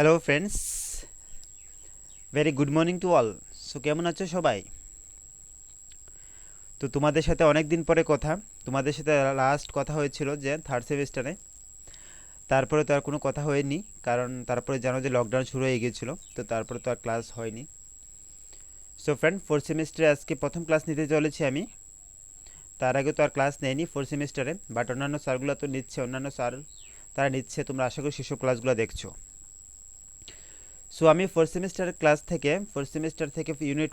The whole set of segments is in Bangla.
Hello friends, very good morning to all. So কেমন আছো সবাই? তো তোমাদের সাথে অনেক দিন পরে কথা। তোমাদের সাথে লাস্ট কথা হয়েছিল যে থার্ড সেমিস্টারে, তারপরে তো আর কোনো কথা হয়নি, কারণ তারপরে জানো যে লকডাউন শুরু হয়ে গিয়েছিলো, তো তারপরে তো আর ক্লাস হয়নি। সো ফ্রেন্ড, ফোর্থ সেমিস্টারে আজকে প্রথম ক্লাস নিতে চলেছি আমি। তার আগে তো আর ক্লাস নেয়নি ফোর্থ সেমিস্টারে, বাট অন্যান্য স্যারগুলো তো নিচ্ছে, অন্যান্য স্যার তারা নিচ্ছে, তোমরা আশা করি সেসব ক্লাসগুলো দেখছো। সো আমি ফোর্থ সেমিস্টার থেকে ইউনিট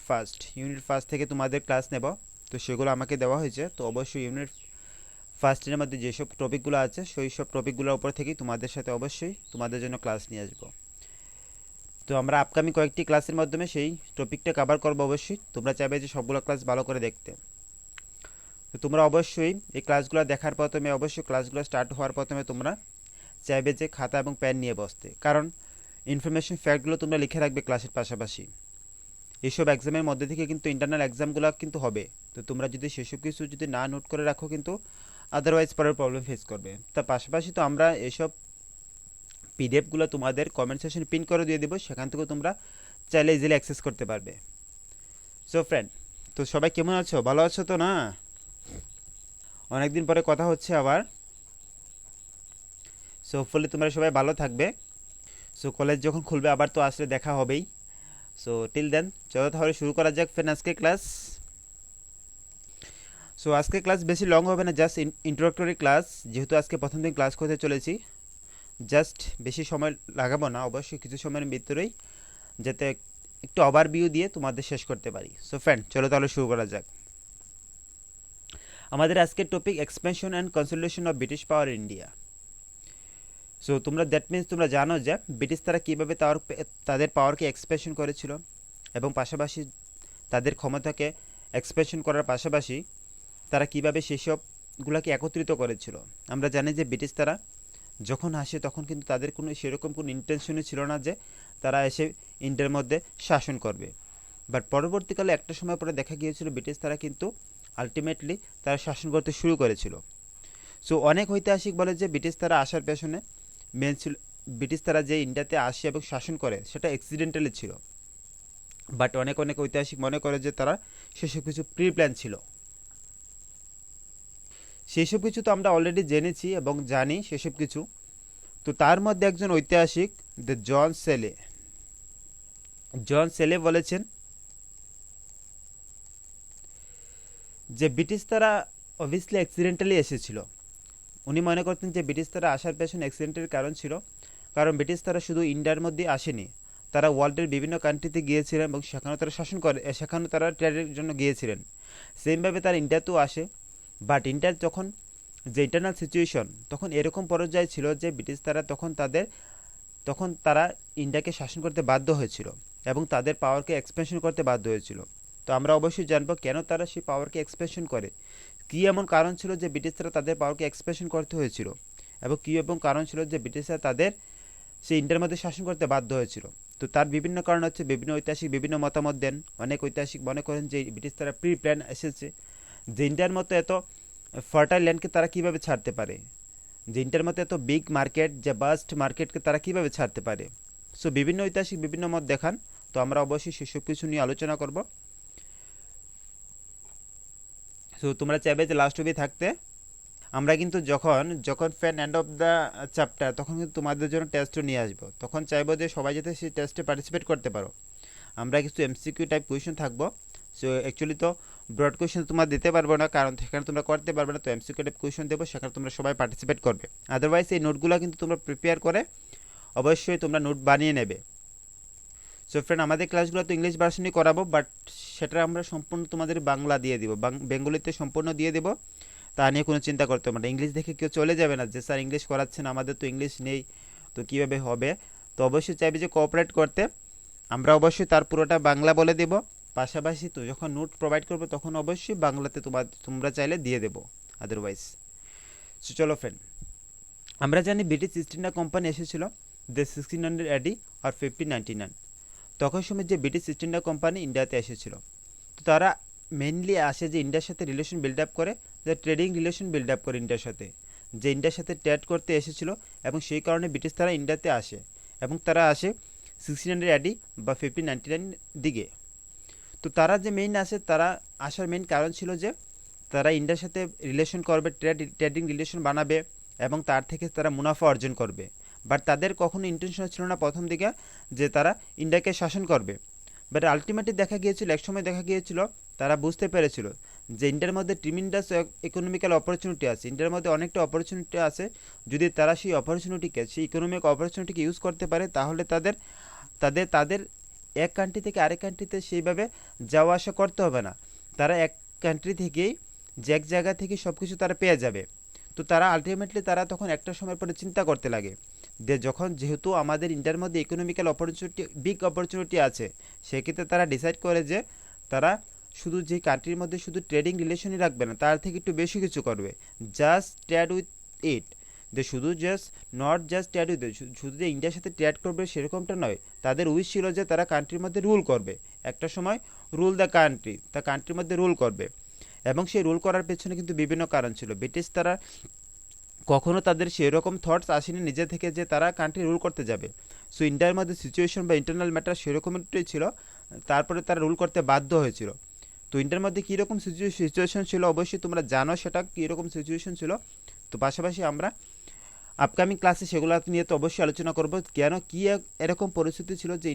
ফার্স্ট থেকে তোমাদের ক্লাস নেব। তো সেগুলো আমাকে দেওয়া হয়েছে, তো অবশ্যই ইউনিট ফার্স্টের মধ্যে যেসব টপিকগুলো আছে সেই সব টপিকগুলোর উপর থেকেই তোমাদের সাথে অবশ্যই তোমাদের জন্য ক্লাস নিয়ে আসবো। তো আমরা আপকামিং কয়েকটি ক্লাসের মাধ্যমে সেই টপিকটা কভার করবো। অবশ্যই তোমরা চাইবে যে সবগুলো ক্লাস ভালো করে দেখতে। তো তোমরা অবশ্যই এই ক্লাসগুলো দেখার প্রথমে, অবশ্যই ক্লাসগুলো স্টার্ট হওয়ার প্রথমে তোমরা চাইবে যে খাতা এবং পেন নিয়ে বসতে, কারণ ইনফরমেশন ফ্যাক্টগুলো তোমরা লিখে রাখবে ক্লাসের পাশাপাশি। এইসব এক্সামের মধ্যে থেকে কিন্তু ইন্টারনাল এক্সামগুলো কিন্তু হবে। তো তোমরা যদি সেসব কিছু যদি না নোট করে রাখো, কিন্তু আদারওয়াইজ পরের প্রবলেম ফেস করবে। তার পাশাপাশি তো আমরা এসব পিডিএফগুলো তোমাদের কমেন্ট সেকশনে পিন করে দিয়ে দেবো, সেখান থেকে তোমরা চাইলে ইজিলি অ্যাক্সেস করতে পারবে। সো ফ্রেন্ড, তো সবাই কেমন আছো? ভালো আছো তো না? অনেকদিন পরে কথা হচ্ছে আবার। সো হোপফুলি তোমরা সবাই ভালো থাকবে। সো কলেজ যখন খুলবে আবার তো আসলে দেখা হবেই। সো টিল দেন চলো তাহলে শুরু করা যাক ফ্রেন্ড আজকে ক্লাস। সো আজকে ক্লাস বেশি লং হবে না, জাস্ট ইন্ট্রোডাক্টরি ক্লাস, যেহেতু আজকে প্রথম দিন ক্লাস করতে চলেছি। জাস্ট বেশি সময় লাগাবো না, অবশ্যই কিছু সময়ের ভিতরেই, যাতে একটু ওভারভিউ দিয়ে তোমাদের শেষ করতে পারি। সো ফ্রেন্ড, চলো তাহলে শুরু করা যাক। আমাদের আজকের topic expansion and consolidation of British power India. So তোমরা দ্যাট মিনস তোমরা জানো যে ব্রিটিশ তারা কীভাবে তাদের পাওয়ারকে এক্সপেনশন করেছিল, এবং পাশাপাশি তাদের ক্ষমতাকে এক্সপেনশন করার পাশাপাশি তারা কীভাবে সেসবগুলোকে একত্রিত করেছিল। আমরা জানি যে ব্রিটিশ তারা যখন আসে তখন কিন্তু তাদের কোনো সেরকম কোনো ইন্টেনশনই ছিল না যে তারা এসে ইন্ডিয়ার মধ্যে শাসন করবে। বাট পরবর্তীকালে একটা সময় পরে দেখা গিয়েছিল ব্রিটিশ তারা কিন্তু আলটিমেটলি তারা শাসন করতে শুরু করেছিল। সো অনেক ঐতিহাসিক বলে যে ব্রিটিশ তারা আসার পেছনে মেন ছিল, ব্রিটিশ তারা যে ইন্ডিয়াতে আসে এবং শাসন করে সেটা অ্যাক্সিডেন্টালি ছিল। বাট অনেক অনেক ঐতিহাসিক মনে করে যে তারা সেসব কিছু প্রি প্ল্যান ছিল। সেসব কিছু তো আমরা অলরেডি জেনেছি এবং জানি সেসব কিছু। তো তার মধ্যে একজন ঐতিহাসিক, দ্য জন সেলে বলেছেন যে ব্রিটিশ তারা অবভিয়াসলি অ্যাক্সিডেন্টালি এসেছিল। উনি মনে করতেন যে ব্রিটিশ তারা আসার পেছনে অ্যাক্সিডেন্টের কারণ ছিল, কারণ ব্রিটিশ তারা শুধু ইন্ডিয়ার মধ্যে আসেনি, তারা ওয়ার্ল্ডের বিভিন্ন কান্ট্রিতে গিয়েছিলেন এবং সেখানেও তারা শাসন করে, সেখানেও তারা ট্রেডের জন্য গিয়েছিলেন। সেমভাবে তারা ইন্ডিয়াতেও আসে। বাট ইন্ডিয়ার যখন যে ইন্টারনাল সিচুয়েশন তখন এরকম পর্যায়ে ছিল যে ব্রিটিশ তারা তখন তারা ইন্ডিয়াকে শাসন করতে বাধ্য হয়েছিল এবং তাদের পাওয়ারকে এক্সপেনশন করতে বাধ্য হয়েছিল। তো আমরা অবশ্যই জানবো কেন তারা সেই পাওয়ারকে এক্সপেনশন করে, কী এমন কারণ ছিল যে ব্রিটিশরা তাদের পাওয়ারকে এক্সপেনশন করতে হয়েছিল, এবং কী এবং কারণ ছিল যে ব্রিটিশরা তাদের সেই ইন্ডিয়ার মধ্যে শাসন করতে বাধ্য হয়েছিল। তো তার বিভিন্ন কারণ হচ্ছে, বিভিন্ন ঐতিহাসিক বিভিন্ন মতামত দেন। অনেক ঐতিহাসিক মনে করেন যে ব্রিটিশ তারা প্রি প্ল্যান এসেছে, যে ইন্ডিয়ার মতো এত ফার্টাইল ল্যান্ডকে তারা কীভাবে ছাড়তে পারে, যে ইন্ডিয়ার মতো এত বিগ মার্কেট, যে বাস্ট মার্কেটকে তারা কীভাবে ছাড়তে পারে। সো বিভিন্ন ঐতিহাসিক বিভিন্ন মত দেখান। তো আমরা অবশ্যই সেসব কিছু নিয়ে আলোচনা করব। সো তোমরা চাইবে যে লাস্ট অবধি থাকতে। আমরা কিন্তু যখন যখন fan end of the chapter তখন কিন্তু তোমাদের জন্য টেস্টও নিয়ে আসবো, তখন চাইবো যে সবাই যাতে সেই টেস্টে পার্টিসিপেট করতে পারো। আমরা কিছু এমসিকিউ টাইপ কোয়েশন থাকবো। সো অ্যাকচুয়ালি তো ব্রড কোয়েশন তোমরা দিতে পারবো না, কারণ সেখানে তোমরা করতে পারবে না। তো এমসিকিউ টাইপ কোয়েশন দেবো, সেখানে তোমরা সবাই পার্টিসিপেট করবে। আদারওয়াইজ এই নোটগুলো কিন্তু তোমরা প্রিপেয়ার করে অবশ্যই তোমরা নোট বানিয়ে নেবে। সো ফ্রেন্ড, আমাদের ক্লাসগুলো তো ইংলিশ ভার্সনই করাবো, বাট সেটা আমরা সম্পূর্ণ তোমাদের বাংলা দিয়ে দিব, বেঙ্গলিতে সম্পূর্ণ দিয়ে দেবো। তা নিয়ে কোনো চিন্তা করতে হবে না। ইংলিশ দেখে কেউ চলে যাবে না যে স্যার ইংলিশ করাচ্ছেন, আমাদের তো ইংলিশ নেই, তো কীভাবে হবে। তো অবশ্যই চাইবে যে কোঅপারেট করতে। আমরা অবশ্যই তার পুরোটা বাংলা বলে দেব, পাশাপাশি তো যখন নোট প্রোভাইড করবো তখন অবশ্যই বাংলাতে তোমরা চাইলে দিয়ে দেবো আদারওয়াইজ। সো চলো ফ্রেন্ড, আমরা জানি ব্রিটিশ ইস্ট ইন্ডিয়া কোম্পানি এসেছিল দ্য 1600 AD আর 1599। তখন সময় যে ব্রিটিশ ইস্ট ইন্ডিয়া কোম্পানি ইন্ডিয়াতে এসেছিল, তো তারা মেইনলি আসে যে ইন্ডিয়ার সাথে রিলেশন বিল্ড আপ করে, যে ট্রেডিং রিলেশন বিল্ড আপ করে ইন্ডিয়ার সাথে, যে ইন্ডিয়ার সাথে ট্রেড করতে এসেছিল, এবং সেই কারণে ব্রিটিশ তারা ইন্ডিয়াতে আসে এবং তারা আসে 1600 AD বা 1599 দিকে। তো তারা যে মেইন আসে, তারা আসার মেইন কারণ ছিল যে তারা ইন্ডিয়ার সাথে রিলেশন করবে, ট্রেডিং রিলেশন বানাবে এবং তার থেকে তারা মুনাফা অর্জন করবে। বাট তাদের কখনো ইন্টেনশন ছিল না প্রথম দিকে যে তারা ইন্ডিয়াকে শাসন করবে। বাট আলটিমেটলি দেখা গিয়েছিল, একসময় দেখা গিয়েছিল তারা বুঝতে পেরেছিল যে ইন্ডিয়ার মধ্যে ট্রিমিন্ডাস ইকোনমিক্যাল অপরচুনিটি আছে, ইন্ডিয়ার মধ্যে অনেকটা অপরচুনিটি আছে। যদি তারা সেই অপরচুনিটিকে, সেই ইকোনমিক অপরচুনিটিকে ইউজ করতে পারে, তাহলে তাদের তাদের তাদের এক কান্ট্রি থেকে আরেক কান্ট্রিতে সেইভাবে যাওয়া আসা করতে হবে না। তারা এক কান্ট্রি থেকেই যে এক জায়গা থেকে সব কিছু তারা পেয়ে যাবে। তো তারা আলটিমেটলি তারা তখন একটা সময় পরে চিন্তা করতে লাগে যে যখন যেহেতু আমাদের ইন্ডিয়ার মধ্যে ইকোনমিক্যাল অপরচুনিটি, বিগ অপরচুনিটি আছে, সেক্ষেত্রে তারা ডিসাইড করে যে তারা শুধু যে কান্ট্রির মধ্যে শুধু ট্রেডিং রিলেশনই রাখবে না, তার থেকে একটু বেশি কিছু করবে। জাস্ট ট্রেড উইথ ইট, যে শুধু just not just trade with, শুধু যে ইন্ডিয়ার সাথে ট্রেড করবে সেরকমটা নয়। তাদের উইশ ছিল যে তারা কান্ট্রির মধ্যে রুল করবে, একটা সময় রুল দ্য কান্ট্রি, তা কান্ট্রির মধ্যে রুল করবে। এবং সেই রুল করার পেছনে কিন্তু বিভিন্ন কারণ ছিল। ব্রিটিশ তারা কখনো তাদের সেরকম থটস আসেনি নিজে থেকে যে তারা কান্ট্রি রুল করতে যাবে। সো ইন্ডিয়ার মধ্যে সিচুয়েশন বা ইন্টারনাল ম্যাটার সেরকমটাই ছিল, তারপরে তারা রুল করতে বাধ্য হয়েছিল। তো ইন্ডিয়ার মধ্যে কীরকম সিচুয়েশন ছিল অবশ্যই তোমরা জানো সেটা কীরকম সিচুয়েশন ছিল। তো পাশাপাশি আমরা আপকামিং ক্লাসে সেগুলো নিয়ে তো অবশ্যই আলোচনা করব, কেন কী এরকম পরিস্থিতি ছিল যে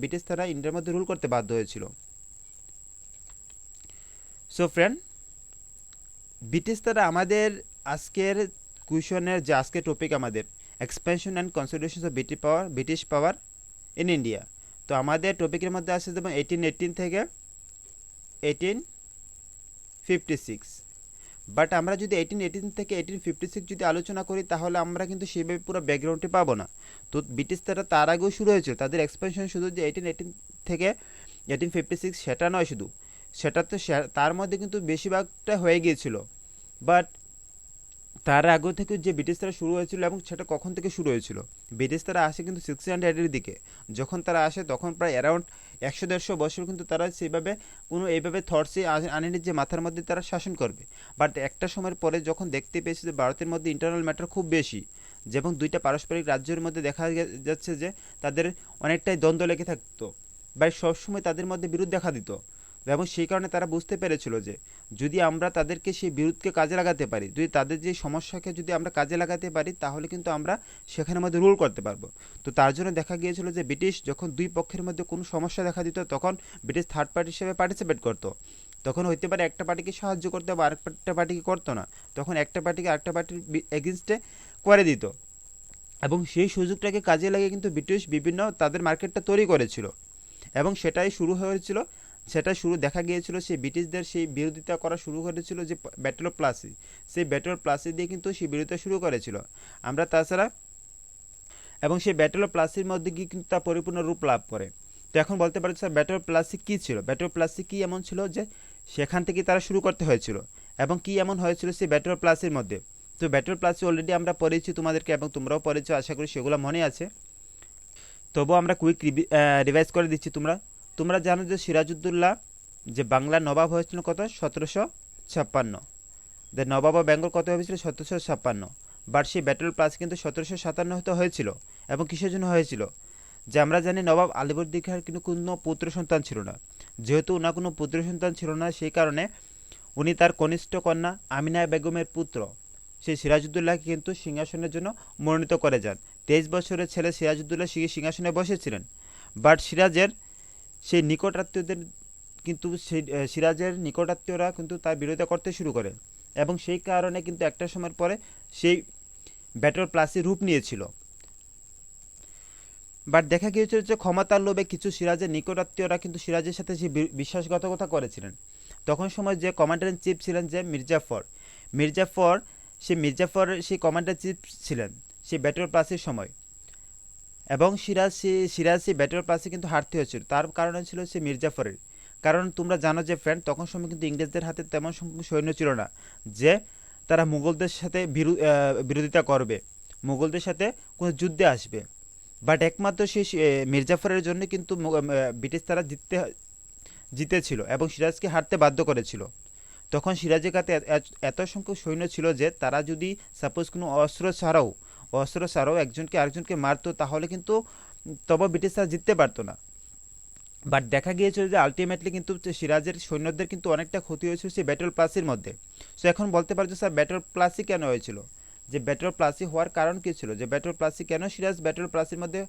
ব্রিটিশ তারা ইন্ডিয়ার মধ্যে রুল করতে বাধ্য হয়েছিল। সো ফ্রেন্ড, ব্রিটিশ তারা আমাদের আজকের কুয়েশনের যে আজকের টপিক আমাদের expansion and consolidation of British power in India. তো আমাদের টপিকের মধ্যে আসছে যেমন 1818 থেকে 1856। বাট আমরা যদি 1818 থেকে 1856 যদি আলোচনা করি, তাহলে আমরা কিন্তু সেভাবে পুরো ব্যাকগ্রাউন্ডটি পাবো না। তো ব্রিটিশ তার আগেও শুরু হয়েছিল তাদের এক্সপেনশন, শুধু যে 1818 থেকে 1856 সেটা নয়, শুধু সেটা তো তার মধ্যে কিন্তু বেশিরভাগটা হয়ে গিয়েছিল। বাট তার আগে থেকে যে ব্রিটিশ তারা শুরু হয়েছিল, এবং সেটা কখন থেকে শুরু হয়েছিল, ব্রিটিশ তারা আসে কিন্তু 1600 দিকে। যখন তারা আসে তখন প্রায় অ্যারাউন্ড 100-150 বছর কিন্তু তারা সেইভাবে কোনো এইভাবে থটসে আনেনি যে মাথার মধ্যে তারা শাসন করবে। বাট একটা সময়ের পরে যখন দেখতে পেয়েছে যে ভারতের মধ্যে ইন্টারনাল ম্যাটার খুব বেশি, যেমন দুইটা পারস্পরিক রাজ্যের মধ্যে দেখা যাচ্ছে যে তাদের অনেকটাই দ্বন্দ্ব লেগে থাকতো বা সবসময় তাদের মধ্যে বিরোধ দেখা দিত। এবং সেই কারণে তারা বুঝতে পেরেছিল যে যদি আমরা তাদেরকে সেই বিরোধকে কাজে লাগাতে পারি, যদি তাদের যে সমস্যাকে যদি আমরা কাজে লাগাতে পারি, তাহলে কিন্তু আমরা সেখানের মধ্যে রুল করতে পারবো। তো তার জন্য দেখা গিয়েছিল যে ব্রিটিশ যখন দুই পক্ষের মধ্যে কোনো সমস্যা দেখা দিত, তখন ব্রিটিশ থার্ড পার্টি হিসেবে পার্টিসিপেট করতো। তখন হইতে পারে একটা পার্টিকে সাহায্য করতে বা আরেকটা পার্টিকে করতো না, তখন একটা পার্টিকে আরেকটা পার্টির এগেনস্টে করে দিত। এবং সেই সুযোগটাকে কাজে লাগিয়ে কিন্তু ব্রিটিশ বিভিন্ন তাদের মার্কেটটা তৈরি করেছিল। এবং সেটাই শুরু হয়েছিল, সেটা শুরু দেখা গিয়েছিল সেই ব্রিটিশদের সেই বিরোধিতা করা শুরু করেছিল যে ব্যাটল অফ প্লাসি, সেই ব্যাটল অফ প্লাসি দিয়ে কিন্তু সেই বিরোধিতা শুরু করেছিল আমরা তাছাড়া। এবং সেই ব্যাটল অফ প্লাসির মধ্যে গিয়ে কিন্তু তা পরিপূর্ণ রূপ লাভ করে। তো এখন বলতে পারি স্যার, ব্যাটল অফ প্লাসি কী ছিল, ব্যাটল অফ প্লাসি কী এমন ছিল যে সেখান থেকে তারা শুরু করতে হয়েছিল, এবং কী এমন হয়েছিল সেই ব্যাটল অফ প্লাসির মধ্যে। তো ব্যাটল অফ প্লাসি অলরেডি আমরা পড়েছি তোমাদেরকে, এবং তোমরাও পড়েছো, আশা করি সেগুলো মনে আছে। তবুও আমরা কুইক রিভাইজ করে দিচ্ছি। তোমরা জানো যে সিরাজউদ্দৌলা যে বাংলার নবাব হয়েছিল কত, 1756। দ্য নবাব অফ বেঙ্গল কত হয়েছিল, 1756। বাট সেই ব্যাটল প্লাস কিন্তু 1757 হয়েছিল। এবং কিসের জন্য হয়েছিল, যে আমরা জানি নবাব আলীবর্দী খাঁর কিন্তু কোনো পুত্র সন্তান ছিল না। যেহেতু ওনার কোনো পুত্র সন্তান ছিল না, সেই কারণে উনি তার কনিষ্ঠ কন্যা আমিনা বেগমের পুত্র সেই সিরাজউদ্দৌলাকে কিন্তু সিংহাসনের জন্য মনোনীত করে যান। 23 বছরের ছেলে সিরাজউদ্দৌলা সিংহাসনে বসেছিলেন। বাট সিরাজের সেই নিকটাত্মীয়দের কিন্তু সিরাজের নিকটাত্মীয়রা কিন্তু তার বিরোধিতা করতে শুরু করে, এবং সেই কারণে কিন্তু একটা সময়ের পরে সেই ব্যাটল প্লাসি রূপ নিয়েছিল। বাট দেখা গিয়েছিল যে ক্ষমতার লোভে কিছু সিরাজের নিকটাত্মীয়রা কিন্তু সিরাজের সাথে সেই বিশ্বাসঘাতকতা করেছিলেন। তখন সময় যে কমান্ডার ইন চিফ ছিলেন যে মির্জাফর সেই কমান্ডার চিফ ছিলেন সেই ব্যাটল প্লাসির সময়। এবং সিরাজ সেই ব্যাটল প্লাসে কিন্তু হারতে হয়েছিল, তার কারণ ছিল সে মির্জাফরের। কারণ তোমরা জানো যে ফ্রেন্ড, তখন সময় কিন্তু ইংরেজদের হাতে তেমন সংখ্যক সৈন্য ছিল না যে তারা মুঘলদের সাথে বিরোধিতা করবে, মুঘলদের সাথে কোনো যুদ্ধে আসবে। বাট একমাত্র সেই মির্জাফরের জন্য কিন্তু ব্রিটিশ তারা জিতেছিল এবং সিরাজকে হারতে বাধ্য করেছিল। তখন সিরাজের কাছে এত সংখ্যক সৈন্য ছিল যে তারা যদি সাপোজ কোনো অস্ত্র ছাড়াও একজনকে আরেকজনকে মারতো, তাহলে কিন্তু তবে ব্রিটিশরা জিততে পারতো না। বাট দেখা গিয়েছিল যে আলটিমেটলি কিন্তু সিরাজের সৈন্যদের কিন্তু অনেকটা ক্ষতি হয়েছিল সেই ব্যাটল প্লাসির মধ্যে। সো এখন বলতে পারছো স্যার ব্যাটল প্লাসি কেন হয়েছিল, যে ব্যাটল প্লাসি হওয়ার কারণ কী ছিল, যে ব্যাটল প্লাসি কেন সিরাজ ব্যাটল প্লাসির মধ্যে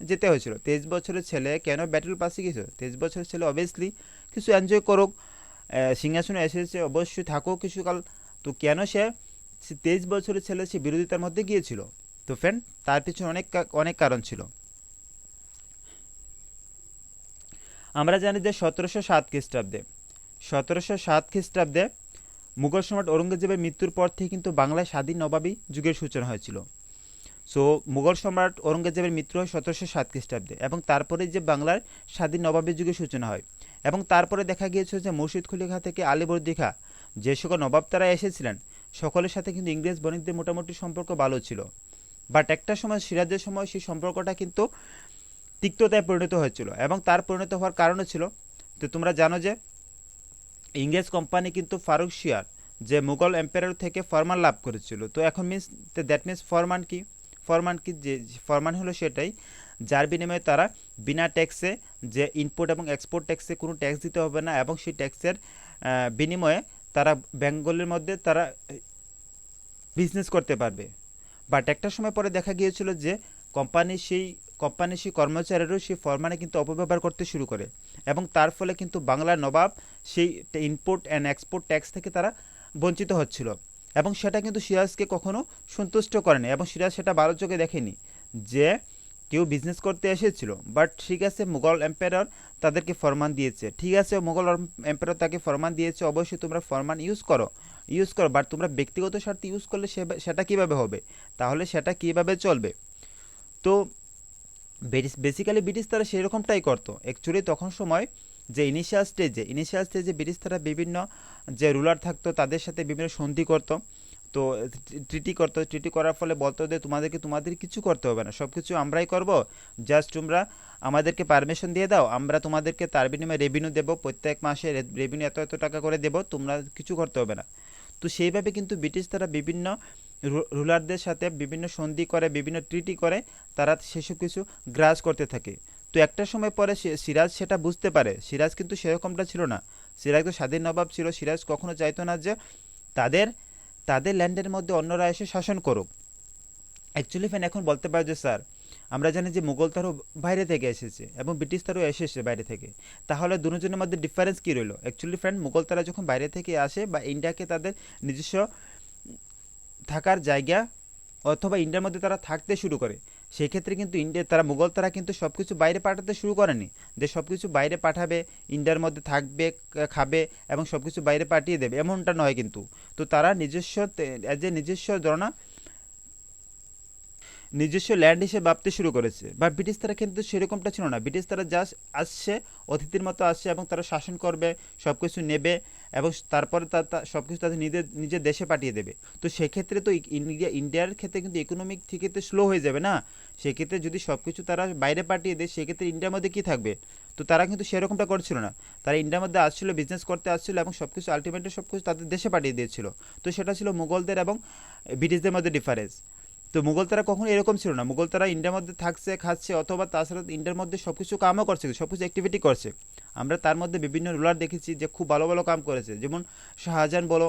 যেতে হয়েছিল? 23 বছরের ছেলে কেন ব্যাটল প্লাসি গেছিল? 23 বছরের ছেলে অবভিয়াসলি কিছু এনজয় করুক, সিংহাসনে এসেছে অবশ্যই থাকুক কিছুকাল, তো কেন সে 23 বছরের ছেলে সে বিরোধিতার মধ্যে গিয়েছিল? তো ফ্রেন্ড তার পিছনে অনেক অনেক কারণ ছিল। আমরা জানি যে 1707 খ্রিস্টাব্দে 1707 খ্রিস্টাব্দে মুঘল সম্রাট ঔরঙ্গজেবের মৃত্যুর পর থেকে কিন্তু বাংলায় স্বাধীন নবাবী যুগের সূচনা হয়েছিল। সো মুঘল সম্রাট ঔরঙ্গজেবের মৃত্যু হয় 1707 খ্রিস্টাব্দে, এবং তারপরে যে বাংলার স্বাধীন নবাবী যুগের সূচনা হয়। এবং তারপরে দেখা গিয়েছিল যে মুর্শিদ কুলি খাঁ থেকে আলীবর্দী খাঁ, যে সকল নবাব তারা এসেছিলেন সকলের সাথে কিন্তু ইংরেজ বণিকদের মোটামুটি সম্পর্ক ভালো ছিল। বাট একটা সময় সিরাজের সময় সেই সম্পর্কটা কিন্তু তিক্ততায় পরিণত হয়েছিল, এবং তার পরিণত হওয়ার কারণও ছিল, তো তোমরা জানো যে ইংরেজ কোম্পানি কিন্তু ফারুক শিয়ার যে মুঘল এম্পায়ার থেকে ফরমান লাভ করেছিল। তো এখন মিন্স দ্যাট মিন্স ফরমান কি, যে ফরমান হলো সেটাই যার বিনিময়ে তারা বিনা ট্যাক্সে, যে ইনপুট এবং এক্সপোর্ট ট্যাক্সে কোনো ট্যাক্স দিতে হবে না, এবং সেই ট্যাক্সের বিনিময়ে তারা বেঙ্গলের মধ্যে তারা বিজনেস করতে পারবে। বাট একটা সময় পরে দেখা গিয়েছিল যে কোম্পানির সেই কর্মচারীরও সেই ফরমানে কিন্তু অপব্যবহার করতে শুরু করে, এবং তার ফলে কিন্তু বাংলার নবাব সেই ইনপুট অ্যান্ড এক্সপোর্ট ট্যাক্স থেকে তারা বঞ্চিত হচ্ছিল, এবং সেটা কিন্তু সিরাজকে কখনো সন্তুষ্ট করেনি, এবং সিরাজ সেটা ভালো চোখে দেখেনি যে কেউ বিজনেস করতে এসেছিল। বাট ঠিক আছে, মুঘল এম্পায়ার তাদেরকে ফরমান দিয়েছে, ঠিক আছে মুঘল এম্পায়ার তাকে ফরমান দিয়েছে, অবশ্যই তোমরা ফরমান ইউজ করো, বাট তোমরা ব্যক্তিগত স্বার্থে ইউজ করলে সেটা কীভাবে হবে, তাহলে সেটা কীভাবে চলবে? তো বেসিক্যালি ব্রিটিশ তারা সেরকমটাই করতো অ্যাকচুয়ালি। তখন সময় যে ইনিশিয়াল স্টেজে ব্রিটিশ তারা বিভিন্ন যে রুলার থাকতো তাদের সাথে বিভিন্ন সন্ধি করতো, তো ট্রিটি করার ফলে বলতো যে তোমাদের কিছু করতে হবে না, সব কিছু আমরাই করব, জাস্ট তোমরা আমাদেরকে পারমিশন দিয়ে দাও, আমরা তোমাদেরকে তার বিনিময়ে রেভিনিউ দেবো, প্রত্যেক মাসে রেভিনিউ এত এত টাকা করে দেবো, তোমরা কিছু করতে হবে না। তো সেইভাবে কিন্তু ব্রিটিশ তারা বিভিন্ন রুলারদের সাথে বিভিন্ন সন্ধি করে, বিভিন্ন ট্রিটি করে, তারা সেসব কিছু গ্রাস করতে থাকে। তো একটা সময় পরে সিরাজ সেটা বুঝতে পারে, সিরাজ কিন্তু সেরকমটা ছিল না, সিরাজ তো স্বাধীন নবাব ছিল, সিরাজ কখনো চাইতো না যে তাদের ল্যান্ডের মধ্যে অন্যরা এসে শাসন করুক। অ্যাকচুয়ালি ফ্যান এখন বলতে পারো যে স্যার আমরা জানি যে মুঘল তারও বাইরে থেকে এসেছে এবং ব্রিটিশ তারও এসেছে বাইরে থেকে, তাহলে দুজনের মধ্যে ডিফারেন্স কী রইলো? অ্যাকচুয়ালি ফ্রেন্ড মুঘল তারা যখন বাইরে থেকে আসে বা ইন্ডিয়াকে তাদের নিজস্ব থাকার জায়গা অথবা ইন্ডিয়ার মধ্যে তারা থাকতে শুরু করে, সেই ক্ষেত্রে কিন্তু তারা মুঘল তারা কিন্তু সব কিছু বাইরে পাঠাতে শুরু করেনি, যে সব কিছু বাইরে পাঠাবে, ইন্ডিয়ার মধ্যে থাকবে, খাবে এবং সব কিছু বাইরে পাঠিয়ে দেবে, এমনটা নয় কিন্তু। তো তারা নিজস্ব ল্যান্ড হিসেবে ভাবতে শুরু করেছে। বা ব্রিটিশ তারা কিন্তু সেরকমটা ছিল না, ব্রিটিশ তারা জাস্ট আসছে, অতিথির মতো আসছে এবং তারা শাসন করবে, সব কিছু নেবে এবং তারপরে সব কিছু তাদের নিজের দেশে পাঠিয়ে দেবে। তো সেক্ষেত্রে তো ইন্ডিয়ার ক্ষেত্রে কিন্তু ইকোনমিক থেকে তো স্লো হয়ে যাবে না, সেক্ষেত্রে যদি সব কিছু তারা বাইরে পাঠিয়ে দেয় সেক্ষেত্রে ইন্ডিয়ার মধ্যে কী থাকবে? তো তারা কিন্তু সেরকমটা করছিল না, তারা ইন্ডিয়ার মধ্যে আসছিল, বিজনেস করতে আসছিল এবং সব কিছু আলটিমেটলি সব কিছু তাদের দেশে পাঠিয়ে দিয়েছিল। তো সেটা ছিল মুঘলদের এবং ব্রিটিশদের মধ্যে ডিফারেন্স। তো মুঘল তারা কখনো এরকম ছিল না, মুঘল তারা ইন্ডিয়ার মধ্যে থাকছে, খাচ্ছে, অথবা তাছাড়া ইন্ডিয়ার মধ্যে সব কিছু কামও করছে, সব কিছু অ্যাক্টিভিটি করছে। আমরা তার মধ্যে বিভিন্ন রুলার দেখেছি যে খুব ভালো ভালো কাম করেছে, যেমন শাহজাহান বলো,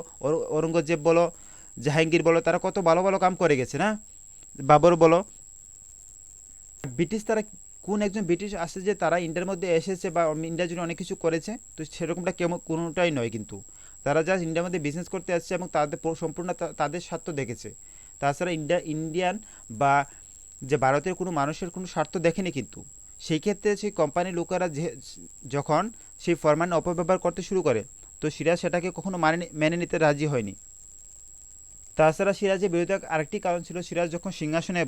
ঔরঙ্গজেব বলো, জাহাঙ্গীর বলো, তারা কত ভালো ভালো কাম করে গেছে না, বাবর বলো। ব্রিটিশ তারা কোন একজন ব্রিটিশ আসে যে তারা ইন্ডিয়ার মধ্যে এসেছে বা ইন্ডিয়ার জন্য অনেক কিছু করেছে? তো সেরকমটা কোনোটাই নয় কিন্তু, তারা জাস্ট ইন্ডিয়ার মধ্যে বিজনেস করতে আসছে এবং তাদের সম্পূর্ণ তাদের স্বার্থ দেখেছে। তাছাড়া ইন্ডিয়ান বা যে ভারতের কোনো মানুষের কোনো স্বার্থ দেখেনি কিন্তু। সেই ক্ষেত্রে সেই কোম্পানির লোকেরা যখন সেই ফরমান অপব্যবহার করতে শুরু করে, তো সিরাজ সেটাকে কখনো মেনে নিতে রাজি হয়নি। তাছাড়া সিরাজের বিরুদ্ধে আরেকটি কারণ ছিল, সিরাজ যখন সিংহাসনে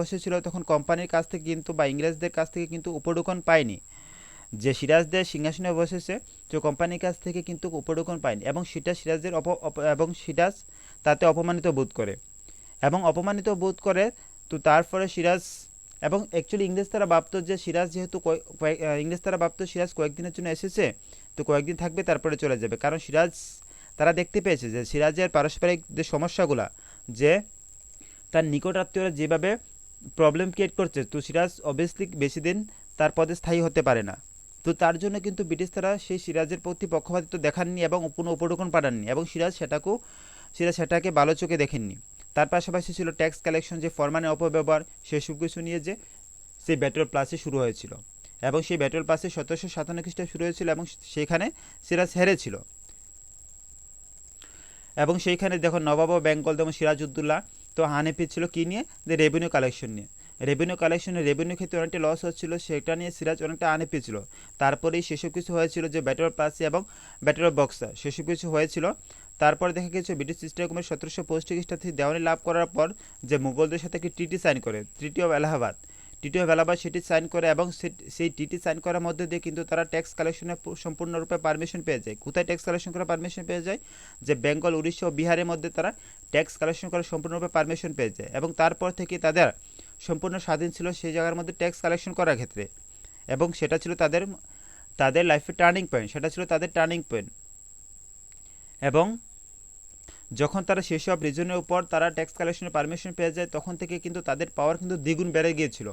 বসেছিল তখন কোম্পানির কাছ থেকে কিন্তু বা ইংরেজদের কাছ থেকে কিন্তু উপঢৌকন পায়নি, যে সিরাজদের সিংহাসনে বসেছে তো কোম্পানির কাছ থেকে কিন্তু উপঢৌকন পায়নি, এবং সেটা সিরাজদের এবং সিরাজ তাতে অপমানিত বোধ করে। তো তারপরে সিরাজ এবং অ্যাকচুয়ালি ইংরেজ তারা ভাবতো যে সিরাজ যেহেতু সিরাজ কয়েকদিনের জন্য এসেছে, তো কয়েকদিন থাকবে তারপরে চলে যাবে, কারণ তারা দেখতে পেয়েছে যে সিরাজের পারস্পরিক যে সমস্যাগুলা, যে তার নিকট আত্মীয়রা যেভাবে প্রবলেম ক্রিয়েট করছে, তো সিরাজ অবভিয়াসলি বেশি দিন তার পদে স্থায়ী হতে পারে না। তো তার জন্য কিন্তু ব্রিটিশ তারা সেই সিরাজের প্রতি পক্ষপাতিত্ব দেখাননি এবং কোনো উপঢৌকন পাঠাননি, এবং সিরাজ সেটাকে ভালো চোখে দেখেননি। তার পাশাপাশি ছিল ট্যাক্স কালেকশন, যে ফরমানের অপব্যবহার, সেসব কিছু নিয়ে যে সেই ব্যাটল প্লাসে শুরু হয়েছিল, এবং সেই ব্যাটল প্লাসে 1757 খ্রিস্টাব্দে শুরু হয়েছিল, এবং সেখানে সিরাজ হেরেছিল। এবং সেইখানে দেখো নবাব ও বেঙ্গল যেমন সিরাজউদ্দৌলা তো হানেফি ছিল কী নিয়ে, যে রেভিনিউ কালেকশন নিয়ে। রেভিনিউ ক্ষেত্রে অনেকটা লস হচ্ছিল, সেটা নিয়ে সিরাজ অনেকটা আনহ্যাপি ছিল। তারপরেই সেসব কিছু হয়েছিল যে ব্যাটল অফ প্লাসি এবং ব্যাটল অফ বক্সা, সেসব কিছু হয়েছিল। তারপরে দেখা গেছে ব্রিটিশ ইস্ট ইন্ডিয়া কোম্পানি 1765 খ্রিস্টাব্দে দেওয়ানি লাভ করার পর যে মুঘলদের সাথে একটি ট্রিটি সাইন করে, ট্রিটি অফ এলাহাবাদ, সেটি সাইন করে, এবং সেই ট্রিটি সাইন করার মধ্যে দিয়ে কিন্তু তারা ট্যাক্স কালেকশনের সম্পূর্ণরূপে পারমিশন পেয়ে যায়। কোথায় ট্যাক্স কালেকশন করার পারমিশন পেয়ে যায়? যে বেঙ্গল, উড়িষ্যা ও বিহারের মধ্যে তারা ট্যাক্স কালেকশন করার সম্পূর্ণরূপে পারমিশন পেয়ে যায়, এবং তারপর থেকে তাদের সম্পূর্ণ স্বাধীন ছিল সেই জায়গার মধ্যে ট্যাক্স কালেকশন করার ক্ষেত্রে। এবং সেটা ছিল তাদের লাইফের টার্নিং পয়েন্ট, এবং যখন তারা সেসব রিজনের উপর তারা ট্যাক্স কালেকশনের পারমিশন পেয়ে যায়, তখন থেকে কিন্তু তাদের পাওয়ার কিন্তু দ্বিগুণ বেড়ে গিয়েছিল।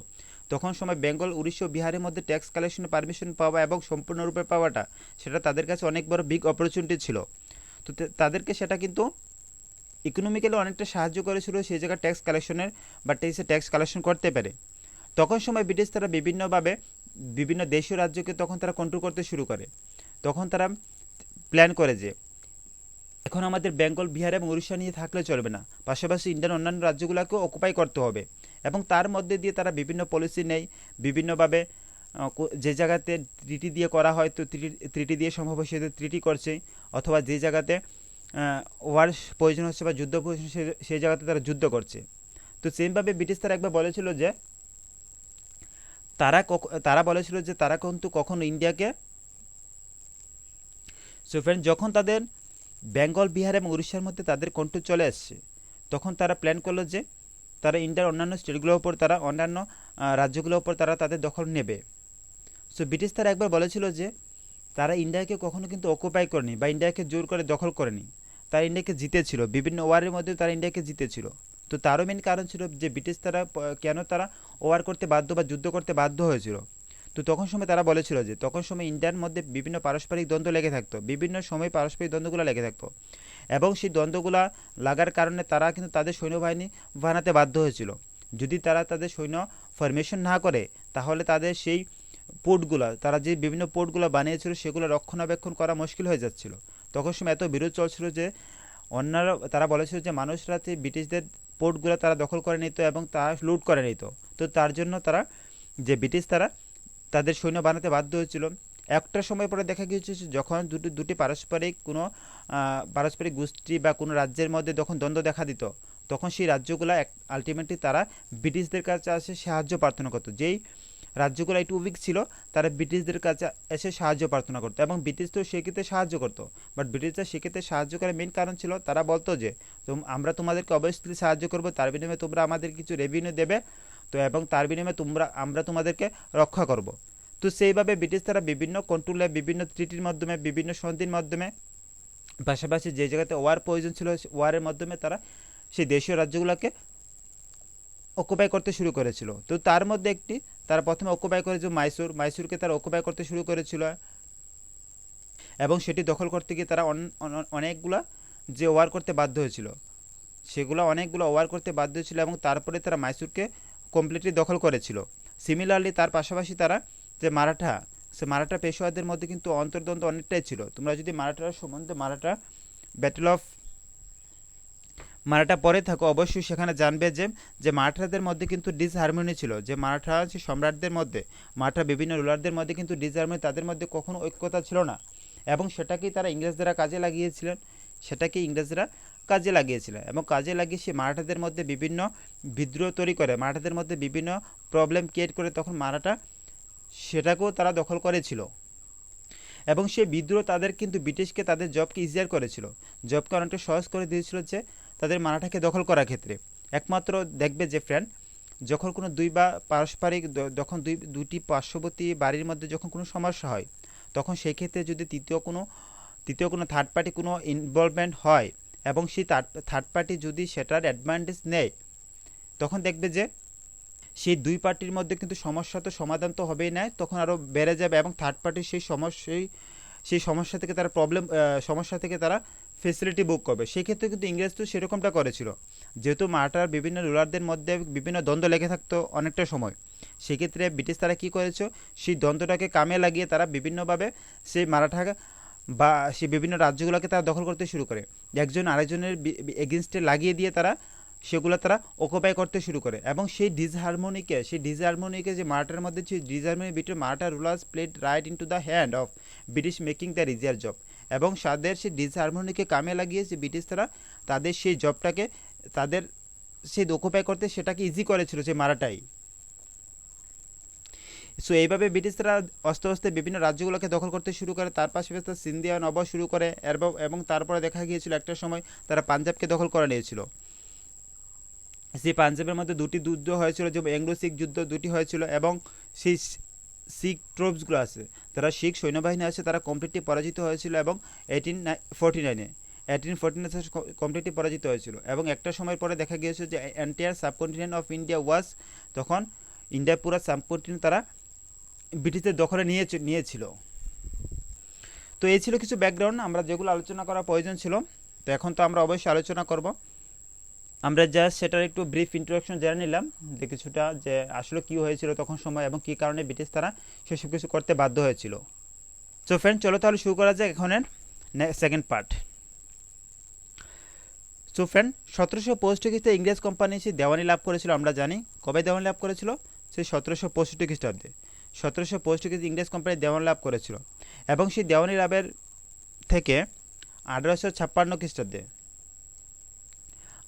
তখন সময় বেঙ্গল, উড়িষ্যা ও বিহারের মধ্যে ট্যাক্স কালেকশনের পারমিশন পাওয়া এবং সম্পূর্ণরূপে পাওয়াটা, সেটা তাদের কাছে অনেক বড় বিগ অপরচুনিটি ছিল। তো তাদেরকে সেটা কিন্তু ইকোনমিক্যালি অনেকটা সাহায্য করেছিল সেই জায়গায় ট্যাক্স কালেকশনের বা ট্যাক্স কালেকশন করতে পারে। তখন সময় ব্রিটিশ তারা বিভিন্নভাবে বিভিন্ন দেশীয় রাজ্যকে তখন তারা কন্ট্রোল করতে শুরু করে। তখন তারা প্ল্যান করে যে এখন আমাদের বেঙ্গল, বিহার এবং উড়িষ্যা নিয়ে থাকলে চলবে না, পাশাপাশি ইন্ডিয়ান অন্যান্য রাজ্যগুলোকেও অকুপাই করতে হবে। এবং তার মধ্যে দিয়ে তারা বিভিন্ন পলিসি নেয় বিভিন্নভাবে, যে জায়গাতে ট্রিটি দিয়ে করা হয় তো ট্রিটি দিয়ে সম্ভব হয় সেটা ট্রিটি করছে, অথবা যে জায়গাতে ওয়ার প্রয়োজন হচ্ছে বা যুদ্ধ প্রয়োজন সেই জায়গাতে তারা যুদ্ধ করছে। তো সেমভাবে ব্রিটিশ তারা একবার বলেছিল যে তারা কিন্তু কখনো ইন্ডিয়াকে, সো ফ্রেন্ড, যখন তাদের বেঙ্গল, বিহার এবং উড়িষ্যার মধ্যে তাদের কন্ট্রোল চলে আসছে, তখন তারা প্ল্যান করলো যে তারা ইন্ডিয়ার অন্যান্য স্টেটগুলোর ওপর, অন্যান্য রাজ্যগুলোর ওপর তারা তাদের দখল নেবে। সো ব্রিটিশ তারা একবার বলেছিল যে তারা ইন্ডিয়াকে কখনো কিন্তু অকুপাই করেনি বা ইন্ডিয়াকে জোর করে দখল করেনি, তারা ইন্ডিয়াকে জিতেছিল, বিভিন্ন ওয়ারের মধ্যে তারা ইন্ডিয়াকে জিতেছিল। তো তারও মেন কারণ ছিল যে ব্রিটিশ তারা কেন তারা ওয়ার করতে বাধ্য বা যুদ্ধ করতে বাধ্য হয়েছিল। তো তখন সময় তারা বলেছিল যে তখন সময় ইন্ডিয়ার মধ্যে বিভিন্ন পারস্পরিক দ্বন্দ্ব লেগে থাকতো, বিভিন্ন সময় পারস্পরিক দ্বন্দ্বগুলো লেগে থাকতো, এবং সেই দ্বন্দ্বগুলা লাগার কারণে তারা কিন্তু তাদের সৈন্যবাহিনী বানাতে বাধ্য হয়েছিল। যদি তারা তাদের সৈন্য ফরমেশন না করে, তাহলে তাদের সেই তারা যে বিভিন্ন পোর্টগুলো বানিয়েছিল সেগুলো রক্ষণাবেক্ষণ করা মুশকিল হয়ে যাচ্ছিল। তখন সময় এত বিরোধ চলছিল যে তারা বলেছিল যে মানুষরা ব্রিটিশদের পোর্টগুলো তারা দখল করে নিত এবং তা লুট করে নিত। তো তার জন্য ব্রিটিশ তারা তাদের সৈন্য বানাতে বাধ্য হয়েছিল। একটা সময় পরে দেখা গিয়েছে যখন দুটি পারস্পরিক গোষ্ঠী বা কোনো রাজ্যের মধ্যে যখন দ্বন্দ্ব দেখা দিত, তখন সেই রাজ্যগুলো আলটিমেটলি তারা ব্রিটিশদের কাছে এসে সাহায্য প্রার্থনা করতো। যেই রাজ্যগুলো একটু উইক ছিল, তারা ব্রিটিশদের কাছে এসে সাহায্য প্রার্থনা করতো, এবং ব্রিটিশ তো সেক্ষেত্রে সাহায্য করতো। বাট ব্রিটিশরা সেক্ষেত্রে সাহায্য করার মেন কারণ ছিল তারা বলতো যে আমরা তোমাদেরকে অবশ্যই সাহায্য করবো, তার বিনিময়ে তোমরা আমাদের কিছু রেভিনিউ দেবে, তো এবং তার বিনিময়ে আমরা তোমাদেরকে রক্ষা করব। তো সেইভাবে ব্রিটিশ তারা বিভিন্ন কন্ট্রোলে, বিভিন্ন ট্রিটির মাধ্যমে, বিভিন্ন সন্ধির মাধ্যমে, পাশাপাশি যে জায়গাতে ওয়ার প্রয়োজন ছিল ওয়ারের মাধ্যমে তারা সেই দেশীয় রাজ্যগুলোকে অকুপাই করতে শুরু করেছিল। তো তার মধ্যে তারা প্রথমে অকুপাই করেছে মাইসুরকে তারা অকুপাই করতে শুরু করেছিল, এবং সেটি দখল করতে গিয়ে তারা অনেকগুলা যে ওয়ার করতে বাধ্য হয়েছিল, এবং তারপরে তারা মাইসুরকে কমপ্লিটলি দখল করেছিল। সিমিলারলি তার পাশাপাশি তারা যে মারাঠা পেশোয়াদের মধ্যে কিন্তু অন্তর্দ্বন্দ্ব অনেকটাই ছিল। তোমরা যদি মারাঠার সম্বন্ধে ব্যাটল অফ মারাঠা পরে থাকো, অবশ্যই সেখানে জানবে যে মারাঠাদের মধ্যে কিন্তু ডিসহারমোনি ছিল, যে মারাঠা সম্রাটদের মধ্যে, মারাঠা বিভিন্ন রুলারদের মধ্যে কিন্তু ডিসহারমোনি, তাদের মধ্যে কখনো ঐক্যতা ছিল না, এবং সেটাকেই তারা ইংরেজরা কাজে লাগিয়েছিলেন, এবং কাজে লাগিয়ে সে মারাঠাদের মধ্যে বিভিন্ন বিদ্রোহ তৈরি করে, মারাঠাদের মধ্যে বিভিন্ন প্রবলেম ক্রিয়েট করে, তখন মারাঠা সেটাকেও তারা দখল করেছিল, এবং সেই বিদ্রোহ তাদের কিন্তু ব্রিটিশকে তাদের জবকে ইজিয়ার করেছিল, জবকে অনেকটা সহজ করে দিয়েছিল যে তাদের মারাঠাকে দখল করার ক্ষেত্রে। একমাত্র দেখবে যে ফ্রেন্ড, যখন কোনো দুটি পার্শ্ববর্তী বাড়ির মধ্যে যখন কোনো সমস্যা হয়, তখন সেই ক্ষেত্রে যদি তৃতীয় কোনো থার্ড পার্টি কোনো ইনভলভমেন্ট হয়, এবং সেই থার্ড পার্টি যদি সেটার অ্যাডভান্টেজ নেয়, তখন দেখবে যে সেই দুই পার্টির মধ্যে কিন্তু সমস্যা তো সমাধান তো হবেই না, তখন আরও বেড়ে যাবে এবং থার্ড পার্টির সেই সমস্যা থেকে তারা সমস্যা থেকে তারা ফেসিলিটি বুক করবে। সেক্ষেত্রে কিন্তু ইংরেজ তো সেরকমটা করেছিল, যেহেতু মারাঠার বিভিন্ন রুলারদের মধ্যে বিভিন্ন দ্বন্দ্ব লেগে থাকতো অনেকটা সময়। সেক্ষেত্রে ব্রিটিশ তারা কী করেছে, সেই দ্বন্দ্বটাকে কামে লাগিয়ে তারা বিভিন্নভাবে সেই মারাঠা বা সেই বিভিন্ন রাজ্যগুলোকে তারা দখল করতে শুরু করে, একজন আরেকজনের এগেনস্টে লাগিয়ে দিয়ে সেগুলো তারা অকুপাই করতে শুরু করে। এবং সেই ডিসহারমোনিকে যে মারাঠার মধ্যে disharmony between Maratha rulers played right into the hand of British making the easier job. এবং তাদের সেই ডিসহারমোনিকে কামে লাগিয়ে যে ব্রিটিশ তারা তাদের সেই জবটাকে তাদের সেই অকুপাই করতে সেটাকে ইজি করেছিল যে মারাঠাই। সো এইভাবে ব্রিটিশরা আস্তে আস্তে বিভিন্ন রাজ্যগুলোকে দখল করতে শুরু করে, তার পাশাপাশি তারা সিন্ধিয়া নব শুরু করে, এবং তারপরে দেখা গিয়েছিল একটা সময় তারা পাঞ্জাবকে দখল করে নিয়েছিল। সেই পাঞ্জাবের মধ্যে দুটি যুদ্ধ হয়েছিল, যে অ্যাংলো শিখ যুদ্ধ দুটি হয়েছিল, এবং সেই শিখ ট্রুপসগুলো আছে, তারা শিখ সৈন্যবাহিনী আছে, তারা কমপ্লিটলি পরাজিত হয়েছিল এবং 1849 কমপ্লিটলি পরাজিত হয়েছিল। এবং একটা সময়ের পরে দেখা গিয়েছিল যে এন্টায়ার সাবকন্টিনেন্ট অফ ইন্ডিয়া তখন ইন্ডিয়ার পুরো সাবকন্টিনেন্ট তারা ব্রিটিশদের দখলে নিয়েছিল। তো এই ছিল কিছু ব্যাকগ্রাউন্ড আমরা যেগুলো আলোচনা করা প্রয়োজন ছিল। তো এখন তো আমরা অবশ্যই আলোচনা করব। আমরা জাস্ট সেটার একটু ব্রিফ ইন্ট্রোডাকশন জেনে নিলাম যে কিছুটা, যে আসলে কী হয়েছিল তখন সময় এবং কী কারণে ব্রিটিশ তারা সেসব কিছু করতে বাধ্য হয়েছিল। সো ফ্রেন্ড, চলো তাহলে শুরু করা যাক এখনের সেকেন্ড পার্ট। সো ফ্রেন্ড, 1765 খ্রিস্টে ইংরেজ কোম্পানি সেই দেওয়ানি লাভ করেছিল। আমরা জানি কবে দেওয়ানি লাভ করেছিল, সেই 1765 খ্রিস্টাব্দে। 1765 খ্রিস্টে ইংরেজ কোম্পানি দেওয়ানি লাভ করেছিল এবং সেই দেওয়ানি লাভের থেকে 1856 খ্রিস্টাব্দে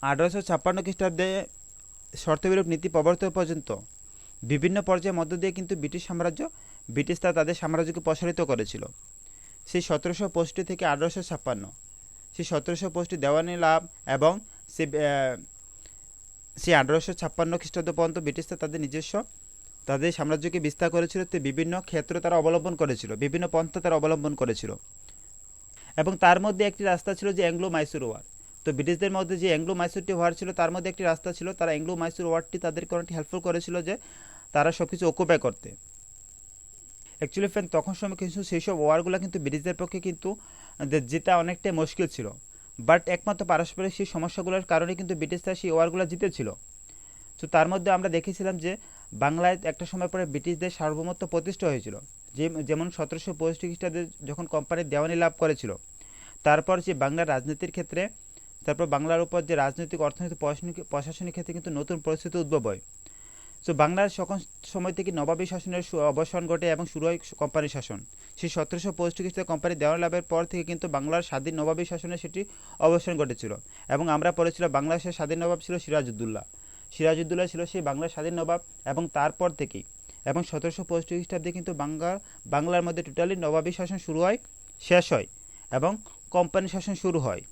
1856 খ্রিস্টাব্দে শর্তবিরূপ নীতি প্রবর্তন পর্যন্ত বিভিন্ন পর্যায়ের মধ্য দিয়ে কিন্তু ব্রিটিশ তাদের সাম্রাজ্যকে প্রসারিত করেছিল। সেই 1765 থেকে 1856, সেই 1765 দেওয়ানি লাভ এবং সেই 1856 খ্রিস্টাব্দ পর্যন্ত ব্রিটিশরা তাদের সাম্রাজ্যকে বিস্তার করেছিল। তো বিভিন্ন ক্ষেত্র তারা অবলম্বন করেছিল, বিভিন্ন পন্থা তারা অবলম্বন করেছিল, এবং তার মধ্যে একটি রাস্তা ছিল যে অ্যাংলো মাইসুর ওয়ার। তো ব্রিটিশদের মধ্যে যে অ্যাংলো মাইসুরটি ওয়ার ছিল, তার মধ্যে একটি রাস্তা ছিল, তারা অ্যাংলো মাইসুর ওয়ারটি তাদেরকে অনেকটি হেল্পফুল করেছিল যে তারা সব কিছু অকুপাই করতে। অ্যাকচুয়ালি ফ্রেন্ড, তখন সময় কিন্তু সেই সব ওয়ারগুলো কিন্তু ব্রিটিশদের পক্ষে কিন্তু জেতা অনেকটাই মুশকিল ছিল, বাট একমাত্র পারস্পরিক সেই সমস্যাগুলোর কারণে কিন্তু ব্রিটিশরা সেই ওয়ারগুলো জিতেছিল। তো তার মধ্যে আমরা দেখেছিলাম যে বাংলায় একটা সময় পরে ব্রিটিশদের সার্বভৌমত্ব প্রতিষ্ঠা হয়েছিল, যেমন 1765 খ্রিস্টাব্দে যখন কোম্পানির দেওয়ানি লাভ করেছিল। তারপর যে বাংলার রাজনীতির ক্ষেত্রে, তারপর বাংলার উপর যে রাজনৈতিক, অর্থনৈতিক, প্রশাসনিক ক্ষেত্রে কিন্তু নতুন পরিস্থিতি উদ্ভব হয়। সো বাংলার সকল সময় থেকে নবাবী শাসনের অবসান ঘটে এবং শুরু হয় কোম্পানির শাসন। সেই 1765 খ্রিস্টাব্দে কোম্পানি দেওয়ানি লাভের পর থেকে কিন্তু বাংলার স্বাধীন নবাবী শাসনের সেটি অবসান ঘটেছিল। এবং আমরা পড়েছিলাম বাংলাদেশের স্বাধীন নবাব ছিল সিরাজউদ্দৌলা ছিল সেই বাংলার স্বাধীন নবাব। এবং তারপর থেকেই, এবং 1765 খ্রিস্টাব্দে কিন্তু বাংলার মধ্যে টোটালি নবাবী শাসন শুরু হয়, শেষ হয়, এবং কোম্পানি শাসন শুরু হয়।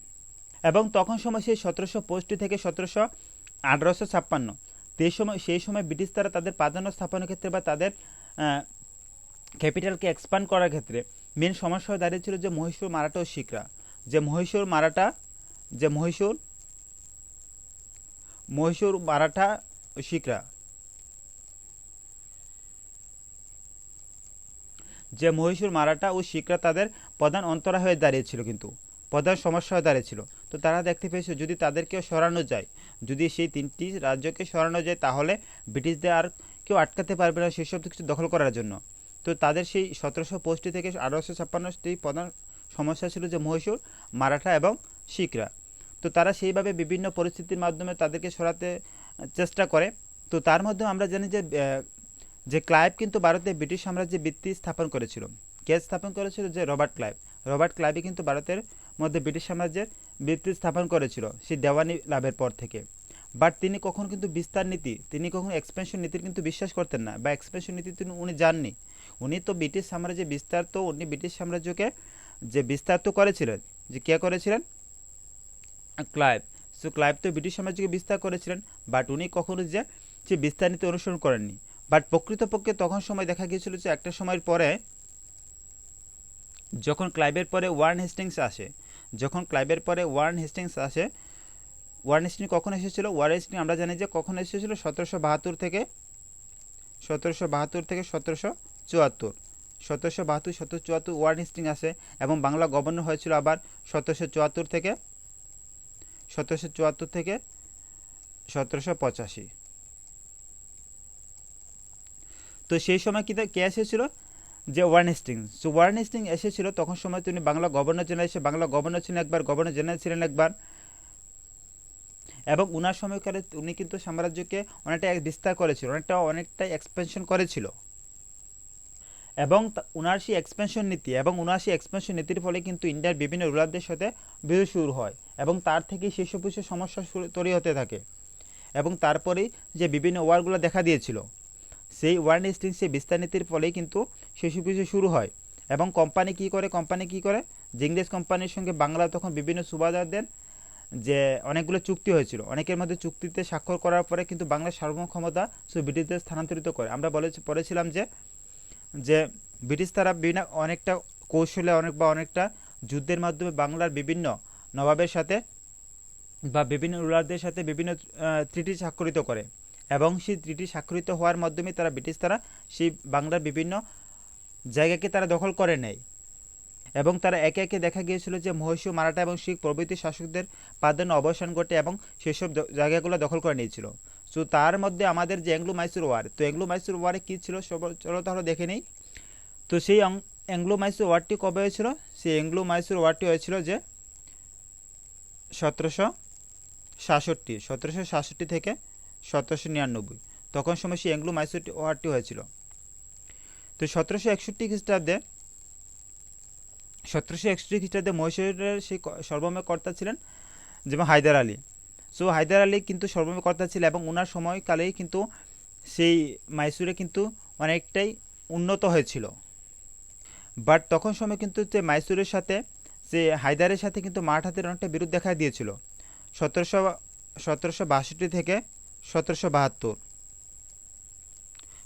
এবং তখন সময় সেই 1765 থেকে 1856, সেই সময় ব্রিটিশ তারা তাদের প্রাধান্য স্থাপনের ক্ষেত্রে বা তাদের ক্যাপিটালকে এক্সপান্ড করার ক্ষেত্রে মেন সমস্যা হয়ে দাঁড়িয়েছিল যে মহীশূর, মারাঠা ও শিখরা। মহীশূর, মারাঠা ও শিখরা, মহীশূর, মারাঠা ও শিখরা তাদের প্রধান অন্তরা হয়ে দাঁড়িয়েছিল, কিন্তু প্রধান সমস্যা হয়ে দাঁড়িয়েছিল। তো তারা দেখতে পেয়েছে যদি তাদেরকেও সরানো যায়, যদি সেই তিনটি রাজ্যকে সরানো যায়, তাহলে ব্রিটিশদের আর কেউ আটকাতে পারবে না সেসব কিছু দখল করার জন্য। তো তাদের সেই 1765 থেকে 1856 প্রধান সমস্যা ছিল যে মহীশূর, মারাঠা এবং শিখরা। তো তারা সেইভাবে বিভিন্ন পরিস্থিতির মাধ্যমে তাদেরকে সরাতে চেষ্টা করে। তো তার মধ্যে আমরা জানি যে ক্লাইভ কিন্তু ভারতে ব্রিটিশ সাম্রাজ্যে ভিত্তি স্থাপন করেছিল। কে স্থাপন করেছিল? যে রবার্ট ক্লাইভই কিন্তু ভারতের মধ্যে ব্রিটিশ সাম্রাজ্যের ভিত্তি স্থাপন করেছিল সেই দেওয়ানি লাভের পর থেকে। বাট তিনি কখনো কিন্তু বিস্তার নীতি, তিনি কখনো এক্সপেনশন নীতির কিন্তু বিশ্বাস করতেন না, বা এক্সপেনশন নীতি উনি জাননি। উনি তো ব্রিটিশ সাম্রাজ্যের বিস্তার, তো উনি ব্রিটিশ সাম্রাজ্যকে যে বিস্তার তো করেছিলেন, যে কে করেছিলেন? ক্লাইভ। সো ক্লাইভ তো ব্রিটিশ সাম্রাজ্যকে বিস্তার করেছিলেন, বাট উনি কখনো যে বিস্তার নীতি অনুসরণ করেননি। বাট প্রকৃতপক্ষে তখন সময় দেখা গিয়েছিল যে একটা সময়ের পরে যখন ক্লাইভের পরে ওয়ারেন হেস্টিংস আসে, ওয়ারেন হেস্টিং কখন এসেছিল? ওয়ারেন হেস্টিং আমরা জানি যে কখন এসেছিল, 1772 থেকে 1774। 1772 ওয়ারেন হেস্টিং আসে এবং বাংলা গভর্নর হয়েছিল আবার 1774 থেকে 1785। তো সেই সময় কে এসেছিল? যে Warren Hastings. So Warren Hastings এসেছিল তখন সময় তিনি বাংলা গভর্নর জেনারেল এসে বাংলা গভর্নর ছিলেন একবার, গভর্নর জেনারেল ছিলেন একবার, এবং উনার সময়কালে উনি কিন্তু সাম্রাজ্যকে অনেকটা বিস্তার করেছিল, অনেকটাই এক্সপেনশন করেছিল। এবং উনার সেই এক্সপেনশন নীতির ফলে কিন্তু ইন্ডিয়ার বিভিন্ন রুলারদের সাথে বিরোধ শুরু হয় এবং তার থেকেই সেসব কিছু সমস্যা তৈরি হতে থাকে। এবং তারপরেই যে বিভিন্ন ওয়ারগুলো দেখা দিয়েছিল, সেই ওয়ারেন হেস্টিংস সেই বিস্তার নীতির ফলেই কিন্তু সেসব কিছু শুরু হয়। এবং কোম্পানি কি করে যে ইংরেজ কোম্পানির সঙ্গে বাংলা তখন বিভিন্ন সুবাদারদের যে অনেকগুলো চুক্তি হয়েছিল, অনেকের মধ্যে চুক্তিতে স্বাক্ষর করার পরে কিন্তু বাংলার সার্বভৌম ক্ষমতা ব্রিটিশদের স্থানান্তরিত করে। আমরা বলেছিলাম যে ব্রিটিশ তারা বিভিন্ন অনেকটা কৌশলে অনেকটা যুদ্ধের মাধ্যমে বাংলার বিভিন্ন নবাবের সাথে বা বিভিন্ন রুলারদের সাথে বিভিন্ন ট্রিটি স্বাক্ষরিত করে এবং সেই ট্রিটি স্বাক্ষরিত হওয়ার মাধ্যমে ব্রিটিশ তারা সেই বাংলার বিভিন্ন জায়গাকে তারা দখল করে নেয় এবং তারা একে একে দেখা গিয়েছিল যে মহীশূর, মারাঠা এবং শিখ প্রভৃতি শাসকদের প্রাধান্য অবসান ঘটে এবং সেসব জায়গাগুলো দখল করে নিয়েছিল। সো তার মধ্যে আমাদের যে অ্যাংলো মাইসুর ওয়ার, তো অ্যাংলো মাইসুর ওয়ারে কী ছিল চলো তাহলে দেখে নেই। তো সেই অ্যাংলো মাইসুর ওয়ারটি কবে হয়েছিল? সেই অ্যাংলো মাইসুর ওয়ারটি হয়েছিল যে 1766 থেকে 1799, তখন সময় সেই অ্যাংলো মাইসুর ওয়ারটি হয়েছিল। তো 1761 খ্রিস্টাব্দে মহীশূরের সেই সর্বময় কর্তা ছিলেন যেমন হায়দার আলী। সো হায়দার আলী কিন্তু সর্বময় কর্তা ছিল এবং ওনার সময়কালেই কিন্তু সেই মাইসুরে কিন্তু অনেকটাই উন্নত হয়েছিল। বাট তখন সময় কিন্তু যে মাইসুরের সাথে যে হায়দারের সাথে কিন্তু মারাঠাদের অনেকটা বিরোধ দেখা দিয়েছিল 1762 থেকে 1772।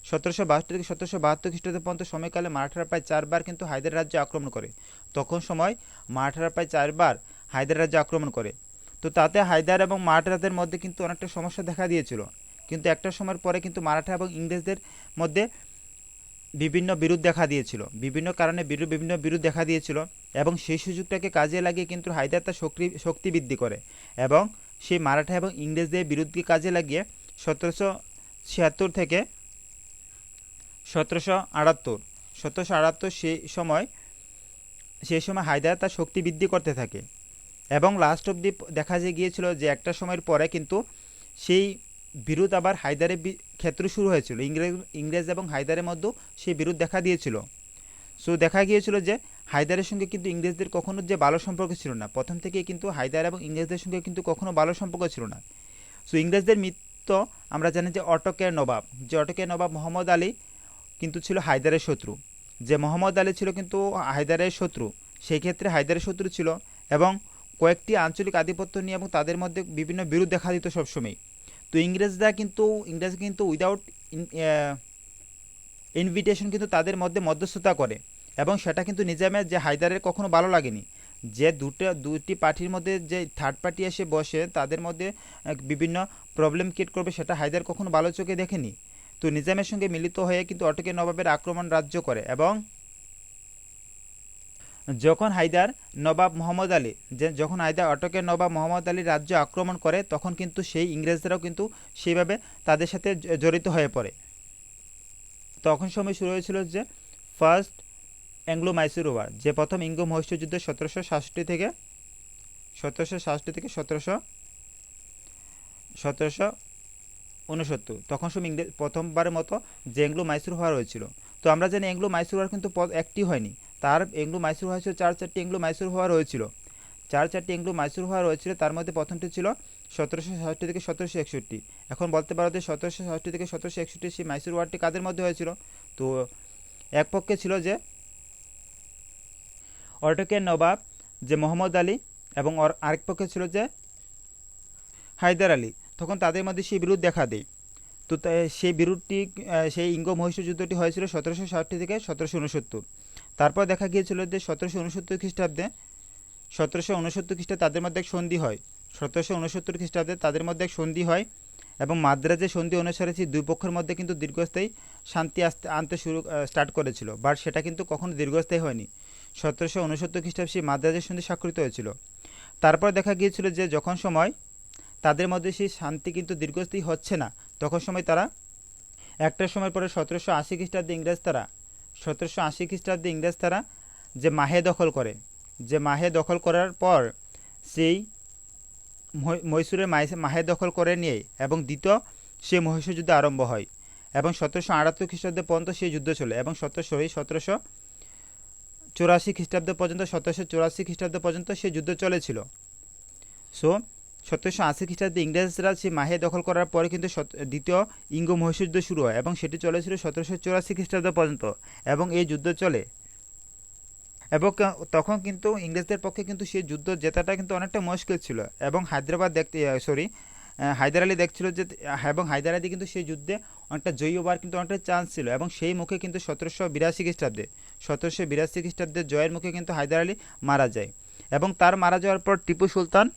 1762 থেকে 1772 খ্রিস্টাব্দ পর্যন্ত সময়কালে মারাঠারা প্রায় 4 বার কিন্তু হায়দার রাজ্যে আক্রমণ করে। তখন সময় মারাঠারা প্রায় 4 বার হায়দার রাজ্যে আক্রমণ করে। তো তাতে হায়দার এবং মারাঠাদের মধ্যে কিন্তু অনেকটা সমস্যা দেখা দিয়েছিল, কিন্তু একটা সময়ের পরে কিন্তু মারাঠা এবং ইংরেজদের মধ্যে বিভিন্ন বিরোধ দেখা দিয়েছিল, বিভিন্ন কারণে বিভিন্ন বিরোধ দেখা দিয়েছিল এবং সেই সুযোগটাকে কাজে লাগিয়ে কিন্তু হায়দার তার শক্তি বৃদ্ধি করে এবং সেই মারাঠা এবং ইংরেজদের বিরোধকে কাজে লাগিয়ে 1776 থেকে 1778 সেই সময় হায়দার তার শক্তি বৃদ্ধি করতে থাকে এবং লাস্ট অবধি দেখা গিয়েছিল যে একটা সময়ের পরে কিন্তু সেই বিরোধ আবার হায়দারের ক্ষেত্রে শুরু হয়েছিল, ইংরেজ এবং হায়দারের মধ্যেও সেই বিরোধ দেখা দিয়েছিল। সো দেখা গিয়েছিল যে হায়দারের সঙ্গে কিন্তু ইংরেজদের কখনো যে ভালো সম্পর্ক ছিল না, প্রথম থেকে কিন্তু হায়দার এবং ইংরেজদের সঙ্গে কিন্তু কখনো ভালো সম্পর্ক ছিল না। সো ইংরেজদের মিত্র আমরা জানি যে অটোকের নবাব মোহাম্মদ আলী কিন্তু ছিল হায়দারের শত্রু, যে মোহাম্মদ আলী ছিল কিন্তু হায়দারের শত্রু, সেই ক্ষেত্রে হায়দারের শত্রু ছিল এবং কয়েকটি আঞ্চলিক আধিপত্য নিয়ে এবং তাদের মধ্যে বিভিন্ন বিরোধ দেখা দিত সবসময়। তো ইংরেজ কিন্তু উইদাউট ইনভিটেশন কিন্তু তাদের মধ্যে মধ্যস্থতা করে এবং সেটা কিন্তু নিজামের যে হায়দারের কখনো ভালো লাগেনি, যে দুটি পার্টির মধ্যে যে থার্ড পার্টি এসে বসে তাদের মধ্যে বিভিন্ন প্রবলেম ক্রিয়েট করবে, সেটা হায়দার কখনো ভালো চোখে দেখেনি। তো নিজামের সঙ্গে মিলিত হয়ে কিন্তু অটোকের নবাবের আক্রমণ রাজ্য করে এবং যখন হায়দার অটোকের নবাব মোহাম্মদ আলী রাজ্য আক্রমণ করে তখন কিন্তু সেই ইংরেজরাও কিন্তু সেইভাবে তাদের সাথে জড়িত হয়ে পড়ে। তখন সময় শুরু হয়েছিল যে ফার্স্ট অ্যাংলো মাইসুর ওয়ার, যে প্রথম ইঙ্গো মহীশূর যুদ্ধ 1767 থেকে 1769। তখন সময় প্রথমবারের মতো যে অ্যাংলো মাইসুর ওয়ার হয়েছিল। তো আমরা জানি অ্যাংলো মাইসুর ওয়ার কিন্তু একটি হয়নি, তার অ্যাংলো মাইসুর হয়েছিল 4-4টি অ্যাংলো মাইসুর ওয়ার হয়েছিল। 4-4টি অ্যাংলো মাইসুর ওয়ার হয়েছিল, তার মধ্যে প্রথমটি ছিল 1766 থেকে 1761। এখন বলতে পারো যে 1766 থেকে 1761 সেই মাইসুর ওয়ারটি কাদের মধ্যে হয়েছিল? তো এক পক্ষে ছিল যে অটোকের নবাব যে মোহাম্মদ আলী এবং আরেক পক্ষে ছিল যে হায়দার আলী। তখন তাদের মধ্যে সেই বিরোধ দেখা দেয়। তো সেই ইঙ্গো মহীশূর যুদ্ধটি হয়েছিল 1760 থেকে 1769। তারপর দেখা গিয়েছিল যে 1769 খ্রিস্টাব্দে তাদের মধ্যে এক সন্ধি হয় 1769 খ্রিস্টাব্দে তাদের মধ্যে এক সন্ধি হয় এবং মাদ্রাজের সন্ধি অনুসারে সেই দুই পক্ষের মধ্যে কিন্তু দীর্ঘস্থায়ী শান্তি আনতে স্টার্ট করেছিল, বাট সেটা কিন্তু কখনো দীর্ঘস্থায়ী হয়নি। 1769 খ্রিস্টাব্দে সেই মাদ্রাজের সন্ধি স্বাক্ষরিত হয়েছিল। তারপর দেখা গিয়েছিল যে যখন সময় তাদের মধ্যে সেই শান্তি কিন্তু দীর্ঘস্থায়ী হচ্ছে না, তখন সময় তারা একটা সময় পরে 1780 খ্রিস্টাব্দে ইংরেজ তারা যে মাহে দখল করে, যে মাহে দখল করার পর সেই মহীশূরের মাহে দখল করে নিয়ে এবং দ্বিতীয় সে মহীশূর যুদ্ধ আরম্ভ হয় এবং 1778 খ্রিস্টাব্দে পর্যন্ত সেই যুদ্ধ চলে এবং 1784 খ্রিস্টাব্দ পর্যন্ত 1784 খ্রিস্টাব্দ পর্যন্ত সেই যুদ্ধ চলেছিল। সো 1780 খ্রিস্টাব্দে ইংরেজরা সেই মাহে দখল করার পরে কিন্তু দ্বিতীয় ইঙ্গ মহীশূর যুদ্ধ শুরু হয় এবং সেটি চলেছিল 1784 খ্রিস্টাব্দ পর্যন্ত এবং এই যুদ্ধ চলে এবং তখন কিন্তু ইংরেজদের পক্ষে কিন্তু সেই যুদ্ধ জেতাটা কিন্তু অনেকটা মুশকিল ছিল এবং হায়দার আলী দেখছিল যে এবং হায়দার আলী কিন্তু সেই যুদ্ধে অনেকটা জয়ী হবার কিন্তু অনেকটা চান্স ছিল এবং সেই মুখে কিন্তু 1782 খ্রিস্টাব্দে জয়ের মুখে কিন্তু হায়দার আলী মারা যায় এবং তার মারা যাওয়ার পর টিপু সুলতান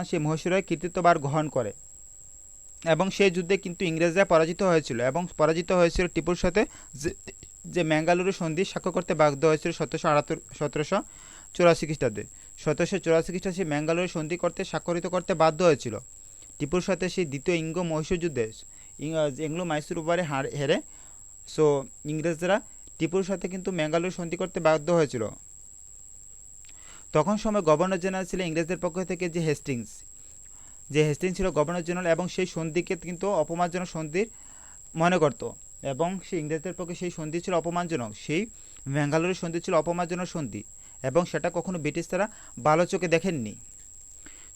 সেই মহীশূরের কৃতিত্বভার গ্রহণ করে এবং সেই যুদ্ধে কিন্তু ইংরেজরা পরাজিত হয়েছিল এবং পরাজিত হয়েছিল টিপুর সাথে যে ম্যাঙ্গালুরু সন্ধি স্বাক্ষর করতে বাধ্য হয়েছিল 1784 খ্রিস্টাব্দে। 1784 খ্রিস্টাব্দে সেই ম্যাঙ্গালুরু সন্ধি স্বাক্ষরিত করতে বাধ্য হয়েছিল টিপুর সাথে সেই দ্বিতীয় ইঙ্গ মহীশূর যুদ্ধে এংলো মাইসুর ওভারে হেরে। সো ইংরেজরা টিপুর সাথে কিন্তু ম্যাঙ্গালুরু সন্ধি করতে বাধ্য হয়েছিল। তখন সময় গভর্নর জেনারেল ছিল ইংরেজদের পক্ষ থেকে যে হেস্টিংস ছিল গভর্নর জেনারেল এবং সেই সন্ধিকে কিন্তু অপমানজনক সন্ধির মনে করত এবং সেই ইংরেজদের পক্ষে সেই সন্ধি ছিল অপমানজনক, সেই ম্যাঙ্গালুরু সন্ধি ছিল অপমানজনক সন্ধি এবং সেটা কখনো ব্রিটিশ তারা ভালো চোখে দেখেননি।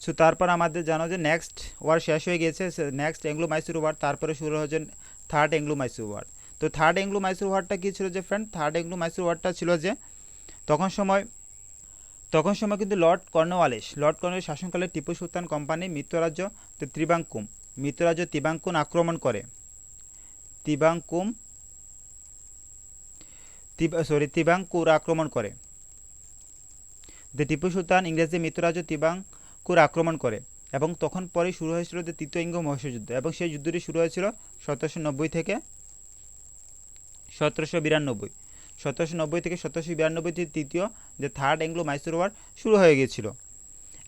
সো তারপর আমাদের জানো যে নেক্সট ওয়ার শেষ হয়ে গিয়েছে, নেক্সট অ্যাংলো মাইসুর ওয়ার, তারপরে শুরু হয়েছে থার্ড অ্যাংলো মাইসুর ওয়ার। তো থার্ড অ্যাংলো মাইসুর ওয়ারটা কী ছিল যে ফ্রেন্ড, থার্ড অ্যাংলো মাইসুর ওয়ারটা ছিল যে তখন সময় কিন্তু লর্ড কর্নওয়ালিস শাসনকালে টিপু সুলতান কোম্পানি মিত্ররাজ্য তিবাঙ্কুর আক্রমণ করে টিপু সুলতান ইংরেজদের মিত্ররাজ্য তিবাঙ্কুর আক্রমণ করে এবং তখন পরে শুরু হয়েছিল যে তৃতীয় ইঙ্গ মহীশূর যুদ্ধ এবং সেই যুদ্ধটি শুরু হয়েছিল 1790 থেকে 1792। 1790 থেকে 1792 তৃতীয় যে থার্ড অ্যাংলো মাইসুর ওয়ার শুরু হয়ে গিয়েছিল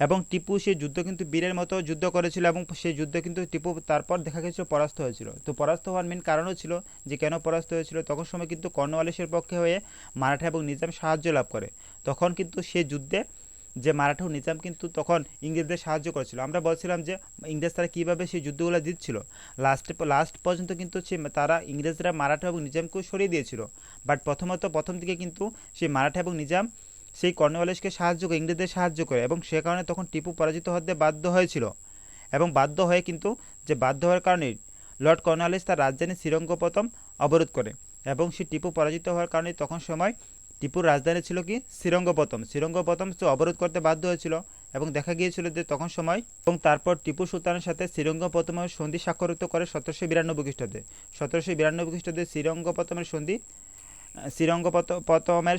এবং টিপু সেই যুদ্ধ কিন্তু বীরের মতো যুদ্ধ করেছিল এবং সেই যুদ্ধে কিন্তু টিপু তারপর দেখা গেছিল পরাস্ত হয়েছিল। তো পরাস্ত হওয়ার মেন কারণও ছিল যে কেন পরাস্ত হয়েছিল, তখন সময় কিন্তু কর্নওয়ালিসের পক্ষে হয়ে মারাঠা এবং নিজাম সাহায্য লাভ করে। তখন কিন্তু সেই যুদ্ধে যে মারাঠা ও নিজাম কিন্তু তখন ইংরেজদের সাহায্য করেছিল। আমরা বলছিলাম যে ইংরেজ তারা কীভাবে সেই যুদ্ধগুলো জিতছিল, লাস্ট পর্যন্ত কিন্তু তারা ইংরেজরা মারাঠা এবং নিজামকেও সরিয়ে দিয়েছিল, বাট প্রথম দিকে কিন্তু সেই মারাঠা এবং নিজাম সেই কর্নওয়ালিসকে ইংরেজদের সাহায্য করে এবং সে কারণে তখন টিপু পরাজিত হতে বাধ্য হয়েছিল এবং বাধ্য হওয়ার কারণে লর্ড কর্নওয়ালিস তার রাজধানী শ্রীরঙ্গপত্তম অবরোধ করে এবং সেই টিপু পরাজিত হওয়ার কারণে তখন সময় টিপুর রাজধানী ছিল কি শ্রীরঙ্গপত্তম অবরোধ করতে বাধ্য হয়েছিল এবং দেখা গিয়েছিল যে তখন সময় এবং তারপর টিপু সুলতানের সাথে শ্রীরঙ্গপত্তমের সন্ধি স্বাক্ষরিত করে 1792 খ্রিস্টাব্দে। 1792 খ্রিস্টাব্দে শ্রীরঙ্গপত্তমের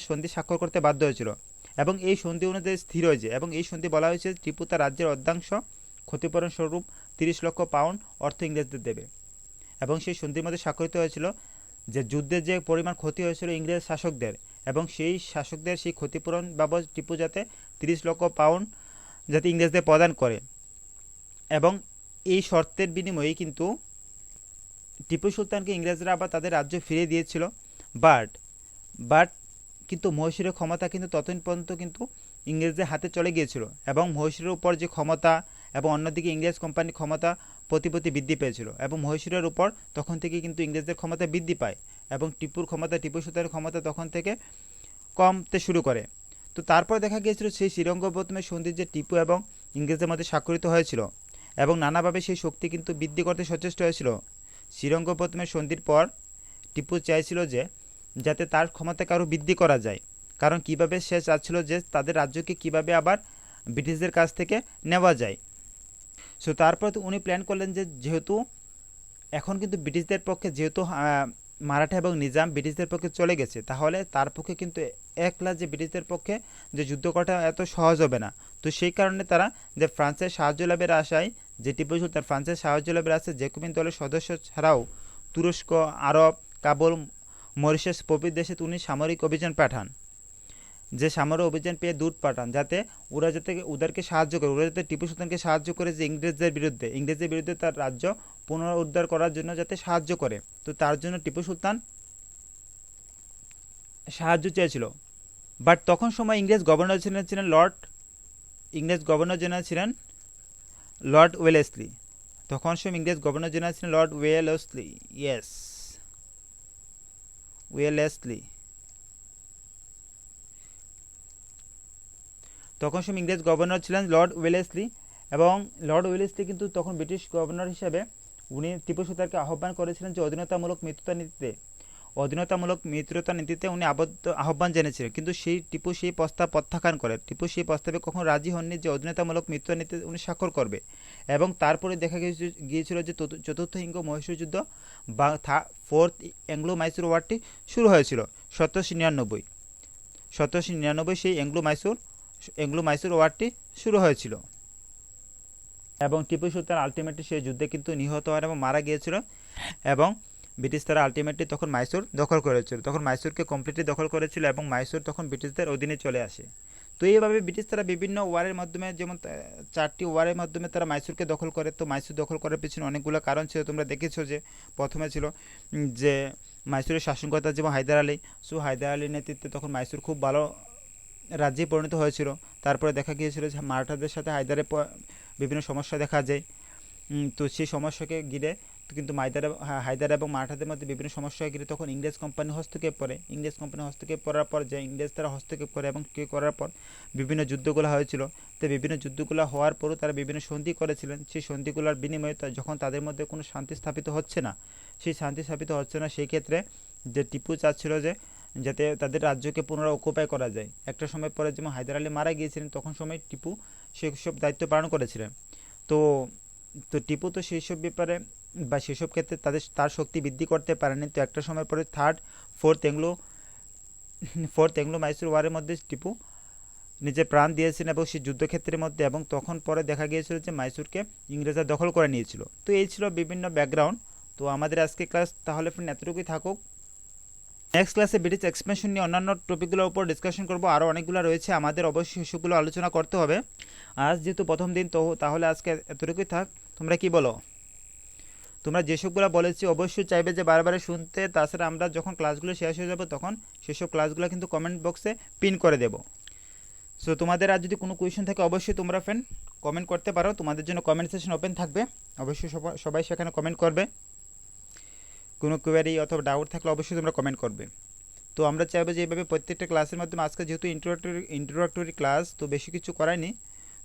সন্ধি স্বাক্ষর করতে বাধ্য হয়েছিল এবং এই সন্ধি অনুযায়ী স্থির হয়েছে এবং এই সন্ধি বলা হয়েছে টিপু তার রাজ্যের অর্ধাংশ ক্ষতিপূরণ স্বরূপ 30 লক্ষ পাউন্ড অর্থ ইংরেজদের দেবে এবং সেই সন্ধির মধ্যে স্বাক্ষরিত হয়েছিল যে যুদ্ধের যে পরিমাণ ক্ষতি হয়েছিল ইংরেজ শাসকদের এবং সেই শাসকদের সেই ক্ষতিপূরণ বাবদ টিপু যাতে 30 লক্ষ পাউন্ড যাতে ইংরেজদের প্রদান করে এবং এই শর্তের বিনিময়ে কিন্তু টিপু সুলতানকে ইংরেজরা আবার তাদের রাজ্য ফিরিয়ে দিয়েছিল। বাট কিন্তু মহীশূরের ক্ষমতা কিন্তু ততদিন পর্যন্ত কিন্তু ইংরেজদের হাতে চলে গিয়েছিল এবং মহীশূরের উপর যে ক্ষমতা এবং অন্যদিকে ইংরেজ কোম্পানির ক্ষমতা প্রতি বৃদ্ধি পেয়েছিল এবং মহীশূরের উপর তখন থেকে কিন্তু ইংরেজদের ক্ষমতা বৃদ্ধি পায় এবং টিপু সুলতানের ক্ষমতা তখন থেকে কমতে শুরু করে। তো তারপর দেখা গিয়েছিল সেই শ্রীরঙ্গপত্তমের সন্ধি যে টিপু এবং ইংরেজদের মধ্যে স্বাক্ষরিত হয়েছিল এবং নানাভাবে সেই শক্তি কিন্তু বৃদ্ধি করতে সচেষ্ট হয়েছিল। শ্রীরঙ্গপত্তমের সন্ধির পর টিপু চাইছিল যে যাতে তার ক্ষমতাকে আরও বৃদ্ধি করা যায়, কারণ কিভাবে সে চাচ্ছিল যে তাদের রাজ্যকে কিভাবে আবার ব্রিটিশদের কাছ থেকে নেওয়া যায়। সো তারপর উনি প্ল্যান করলেন যে যেহেতু এখন কিন্তু ব্রিটিশদের পক্ষে যেহেতু মারাঠা এবং নিজাম ব্রিটিশদের পক্ষে চলে গেছে, তাহলে তার পক্ষে কিন্তু একলা যে ব্রিটিশদের পক্ষে যে যুদ্ধ করাটা এত সহজ হবে না। তো সেই কারণে তারা যে ফ্রান্সের সাহায্য লাভের আশায়, যে টিপু সুলতান ফ্রান্সের সাহায্য লাভের আশায় জেকোবিন দলের সদস্য ছাড়াও তুরস্ক, আরব, কাবুল, মরিশাস প্রভৃতি দেশে উনি সামরিক অভিযান পাঠান। যে সামরিক অভিযান পেয়ে দূত পাঠান, যাতে ওদেরকে সাহায্য করে, ওরা যাতে টিপু সুলতানকে সাহায্য করে যে ইংরেজদের বিরুদ্ধে তার রাজ্য পুনরুদ্ধার করার জন্য যাতে সাহায্য করে। তো তার জন্য টিপু সুলতান সাহায্য চেয়েছিল। বাট তখন সময় ইংরেজ গভর্নর জেনারেল ছিলেন লর্ড ওয়েলেসলি। তখন সময় ইংরেজ গভর্নর জেনারেল ছিলেন লর্ড ওয়েলেসলি। Yes, Wellesley. তখন সময় ইংরেজ গভর্নর ছিলেন লর্ড ওয়েলেসলি, এবং লর্ড ওয়েলেসলি কিন্তু তখন ব্রিটিশ গভর্নর হিসেবে উনি টিপু সুলতানকে আহ্বান করেছিলেন যে অধীনতামূলক মিত্রতা নীতিতে উনি আহ্বান জানিয়েছিলেন। কিন্তু টিপু সেই প্রস্তাব প্রত্যাখ্যান করে। টিপু সেই প্রস্তাবে কখনো রাজি হননি যে অধীনতামূলক মিত্রতা নীতিতে উনি স্বাক্ষর করবে। এবং তারপরে দেখা গিয়েছিল যে চতুর্থ ইঙ্গ মহীশূর যুদ্ধ বা ফোর্থ অ্যাংলো মাইসুর ওয়ারটি শুরু হয়েছিল 1799। সেই অ্যাংলো মাইসুর ওয়ারটি শুরু হয়েছিল, এবং টিপু সুলতান আলটিমেটলি সেই যুদ্ধে কিন্তু নিহত হন এবং মারা গিয়েছিল। এবং ব্রিটিশ তারা আলটিমেটলি তখন মাইসুর দখল করেছিল, তখন মাইসুরকে কমপ্লিটলি দখল করেছিল, এবং মাইসুর তখন ব্রিটিশদের অধীনে চলে আসে। তো এইভাবে ব্রিটিশ তারা বিভিন্ন ওয়ারের মাধ্যমে, যেমন 4টি ওয়ারের মাধ্যমে তারা মাইসুরকে দখল করে। তো মাইসুর দখল করার পিছনে অনেকগুলো কারণ ছিল। তোমরা দেখেছো যে প্রথমে ছিল যে মাইসুরের শাসনকর্তা যেমন হায়দার আলী। হায়দার আলীর নেতৃত্বে তখন মাইসুর খুব ভালো রাজ্যে পরিণত হয়েছিল। তারপরে দেখা গিয়েছিল যে মারাঠাদের সাথে হায়দারের বিভিন্ন সমস্যা দেখা যায়। তো সেই সমস্যাকে ঘিরে কিন্তু হায়দার এবং মারাঠাদের মধ্যে বিভিন্ন সমস্যা ঘিরে তখন ইংরেজ কোম্পানি হস্তক্ষেপ করার পর যে ইংরেজ তারা হস্তক্ষেপ করে এবং করার পর বিভিন্ন যুদ্ধগুলো হয়েছিল। তো বিভিন্ন যুদ্ধগুলো হওয়ার পরও তারা বিভিন্ন সন্ধি করেছিলেন। সেই সন্ধিগুলোর বিনিময়ে যখন তাদের মধ্যে কোনো শান্তি স্থাপিত হচ্ছে না, সেই ক্ষেত্রে যে টিপু চাচ্ছিল যে যাতে তাদের রাজ্যকে পুনরায় অকুপাই করা যায়। একটা সময় পরে যেমন হায়দার আলী মারা গিয়েছিলেন, তখন সময় টিপু সেসব দায়িত্ব পালন করেছিলেন। তো টিপু তো সেসব ব্যাপারে বা সেসব ক্ষেত্রে তার শক্তি বৃদ্ধি করতে পারেনি। তো একটা সময় পরে ফোর্থ অ্যাংলো মাইসুর ওয়ারের মধ্যে টিপু নিজের প্রাণ দিয়েছেন এবং সেই যুদ্ধক্ষেত্রের মধ্যে, এবং তখন পরে দেখা গিয়েছিল যে মাইসুরকে ইংরেজরা দখল করে নিয়েছিল। তো এই ছিল বিভিন্ন ব্যাকগ্রাউন্ড। তো আমাদের আজকে ক্লাস তাহলে এতটুকুই থাকুক। নেক্সট ক্লাসে ব্রিটিশ এক্সপেনশন নিয়ে অন্যান্য টপিকগুলোর উপর ডিসকাশন করবো। আরও অনেকগুলো রয়েছে, আমাদের অবশ্যই সেগুলো আলোচনা করতে হবে। আজ যেহেতু প্রথম দিন, তো তাহলে আজকে এতটুকুই থাক। তোমরা কি বলো? তোমরা যেসবগুলো বলেছি অবশ্যই চাইবে যে বারবার শুনতে। তাছাড়া আমরা যখন ক্লাসগুলো শেষ হয়ে যাবে তখন সেসব ক্লাসগুলো কিন্তু কমেন্ট বক্সে পিন করে দেব। সো তোমাদের আর যদি কোনো কোয়েশ্চেন থাকে অবশ্যই তোমরা কমেন্ট করতে পারো। তোমাদের জন্য কমেন্ট সেকশন ওপেন থাকবে, অবশ্যই সবাই সেখানে কমেন্ট করবে। কোনো কোয়ারি অথবা ডাউট থাকলে অবশ্যই তোমরা কমেন্ট করবে। তো আমরা চাইবো যে এইভাবে প্রত্যেকটা ক্লাসের মাধ্যমে, আজকে যেহেতু ইন্ট্রোডাক্টরি ক্লাস, তো বেশি কিছু করায়নি।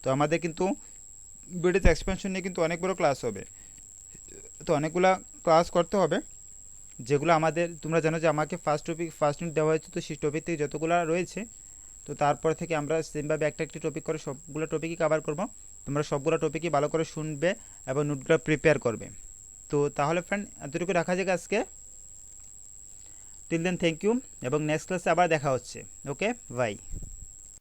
তো আমাদের কিন্তু ব্রিটিশ এক্সপেনশন নিয়ে কিন্তু অনেক বড় ক্লাস হবে। তো অনেকগুলো ক্লাস করতে হবে, যেগুলো আমাদের, তোমরা জানো যে আমাকে ফার্স্ট ইউনিট দেওয়া হয়েছে। তো সেই টপিক থেকে যতগুলো রয়েছে, তো তারপর থেকে আমরা সেমভাবে একটা টপিক করে সবগুলো টপিকই কভার করব। তোমরা সবগুলো টপিকই ভালো করে শুনবে এবং নোটগুলো প্রিপেয়ার করবে। তো তাহলে এতটুকু রাখা যাক আজকে। টিল দেন থ্যাংক ইউ, এবং নেক্সট ক্লাসে আবার দেখা হচ্ছে। ওকে, বাই।